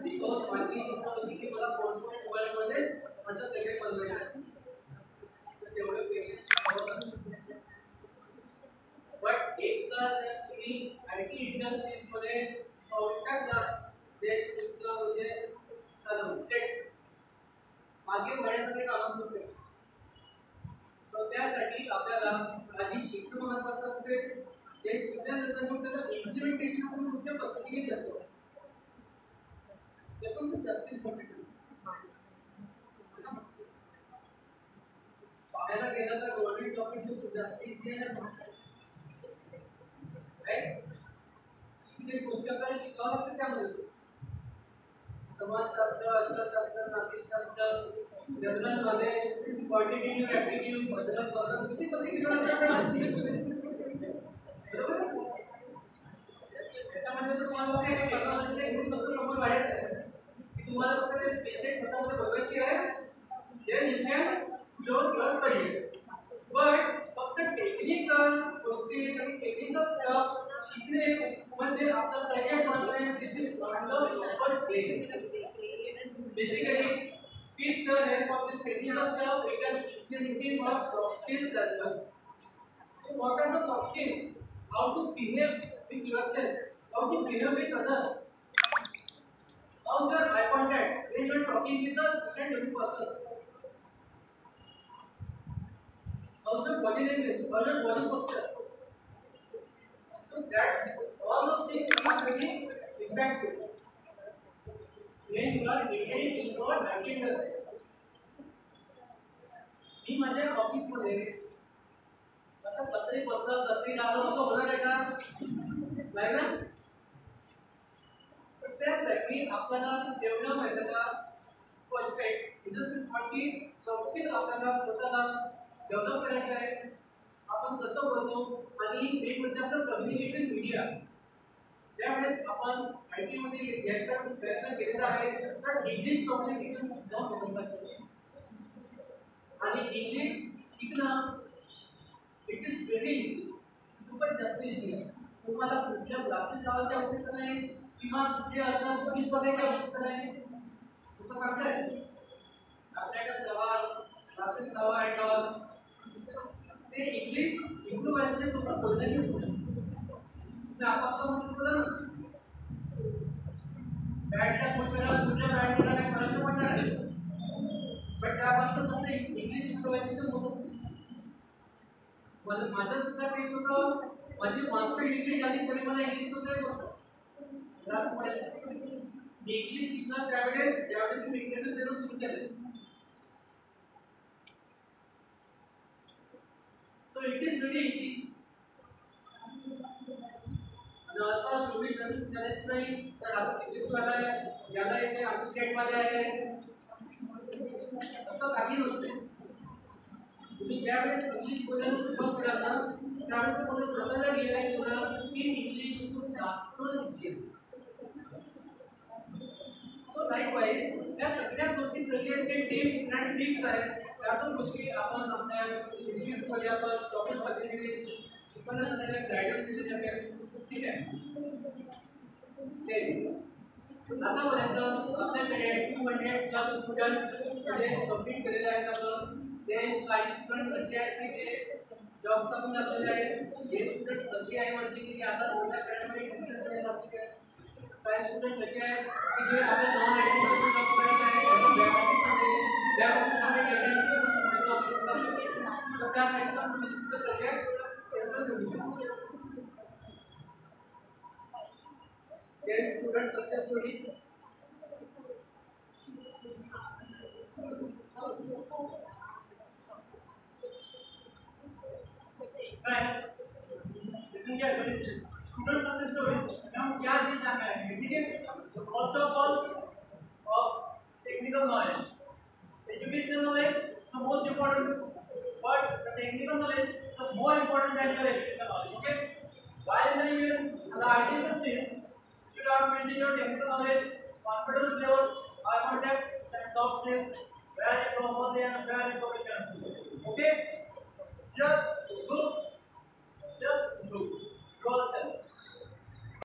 बिकॉज माझी इच्छा होती की मला कॉर्पोरेट वर्ल्डमध्ये माझं करिअर बनवायचं आहे. तर तेवढे पेशन्स ठेवतात. बट एकदा जर तुम्ही IT इंडस्ट्रीजमध्ये टाकला ते तुमचं म्हणजे झालं सेट मागे वळण्यासाठी कामच नसते. सो त्यासाठी आपल्याला आधी शिकणं महत्त्वाचं असते. ते शिकल्यानंतर मग त्याला इम्प्लिमेंटेशन आपण कुठल्या पद्धतीने करतो ते पण खूप जास्त इम्पॉर्टंट असतं. गेलं तर गव्हर्नमेंट जॉबपेक्षा खूप जास्त इझी आहे ना, राईट? किती पुस्तकाने शिकावं लागतं त्यामध्ये समाजशास्त्र, अर्थशास्त्र, नागरिकशास्त्र, जनरल नॉलेज, क्वांटिटेटिव्ह ॲप्टिट्यूड, बदलत बसत किती बरोबर आहे? त्याच्यामध्ये जर तुम्हाला काही करणार असेल तर एकदम फक्त समोर बाहेरच आहे की तुम्हाला फक्त ते स्पेसिफिक स्वतःमध्ये बघायची आहे, then you can build your career. But फक्त टेक्निकल गोष्टी आणि टेक्निकल स्टफ शिकणे म्हणजे आपलं करिअर बनवणे, this is not the proper way. Basically, with the help of this technical stuff, we can implement our soft skills as well. So, what are the soft skills? How to behave with yourself, how to behave with others, how's your eye contact when you are talking with a different person, how's your body language, how's your body posture. So that's all those things are very impactful when you are engaged in your banking industry. मी माझ्या ऑफिसमध्ये असं कसंही बसलं कसंही राहिलं असं होणार आहे का? नाही ना. तर त्यासाठी आपल्याला डेव्हलप व्हायचं का परफेक्ट इन द सेन्स की सॉफ्ट स्किल आपल्याला स्वतःला डेव्हलप करायचं आहे. आपण कसं बोलतो आणि एक म्हणजे आपलं कम्युनिकेशन मीडिया. ज्यावेळेस आपण IT मध्ये यायचा प्रयत्न केलेला आहे तर इंग्लिश कम्युनिकेशन सुद्धा महत्त्वाचं आहे. आणि इंग्लिश शिकणं इट इज व्हेरी इझी, खूपच जास्त इझी आहे. तुम्हाला कुठल्या क्लासेस लावायची आवश्यकता नाही किंवा कुठले असं बुक्स बघायची आवश्यकता नाही. तुम्हाला सांगताय आपल्याकडे लावा, क्लासेस लावा ॲट ऑल. ते इंग्लिश इम्प्रूव्ह व्हायचं तुम्हाला बोलण्याची सुद्धा आपापसामध्ये सुद्धा बॅटला कुठल्या बॅटला काही फरक नाही पडणार आहे. बट त्यापासून समजा इंग्लिश इम्प्रोव्हायझेशन होत असते. माझं सुद्धा केस होतं, माझी मास्टर डिग्री झाली तरी मला इंग्लिश सुद्धा येत होतं. मी इंग्लिश शिकणार ज्यावेळेस मी इंटरव्ह्यूज देणं सुरू केलं. So it is very easy. असं गृहीत करायचं नाही तर आता सिटीजवाला आहे, याला येते आम्ही स्टेटवाले आहे, असं काही नसते. तुम्ही ज्यावेळेस इंग्लिश बोलायला सुरुवात कराल ना त्यावेळेस तुम्हाला स्वतःला रिअलाइज होणार की इंग्लिश खूप जास्त इझी आहे. सो लाईकवाईज त्या सगळ्या गोष्टी रिलेटेड टिप्स अँड ट्रिक्स आहेत त्या पण गोष्टी आपण आपल्या इन्स्टिट्यूटमध्ये आपण प्रॉपर पद्धतीने शिकवण्यास गायडन्स दिले जाते. ठीक आहे. आतापर्यंत आपल्याकडे 200+ स्टुडंट्स म्हणजे कंप्लीट केलेले आहेत. आपण ते काही स्टुडंट असे आहेत की जे जॉब स्थापन लागलेले आहेत. हे स्टुडंट असे आहे म्हणजे की जे आता सगळ्या फॅक्टरीमध्ये एक्सेस करायला लागले आहेत. काही स्टुडंट असे आहेत की जे आपल्या नॉन IT मध्ये जॉब करत आहेत. बॅक ऑफिसमध्ये जॉब्स असतात. तर त्यासाठी पण तुम्ही तुमचं करिअर स्टेबल करू शकता. Then student success stories. Guys, listen carefully. Student success stories. हम क्या चीज जानना है, ठीक है? First of all, technical knowledge. Educational knowledge is the most important, but the technical knowledge is the more important than your educational knowledge. Okay? While in the IT industry, should have maintained your technical knowledge, confidence level, eye contact, and soft skills, where it was and where information. Okay? Just look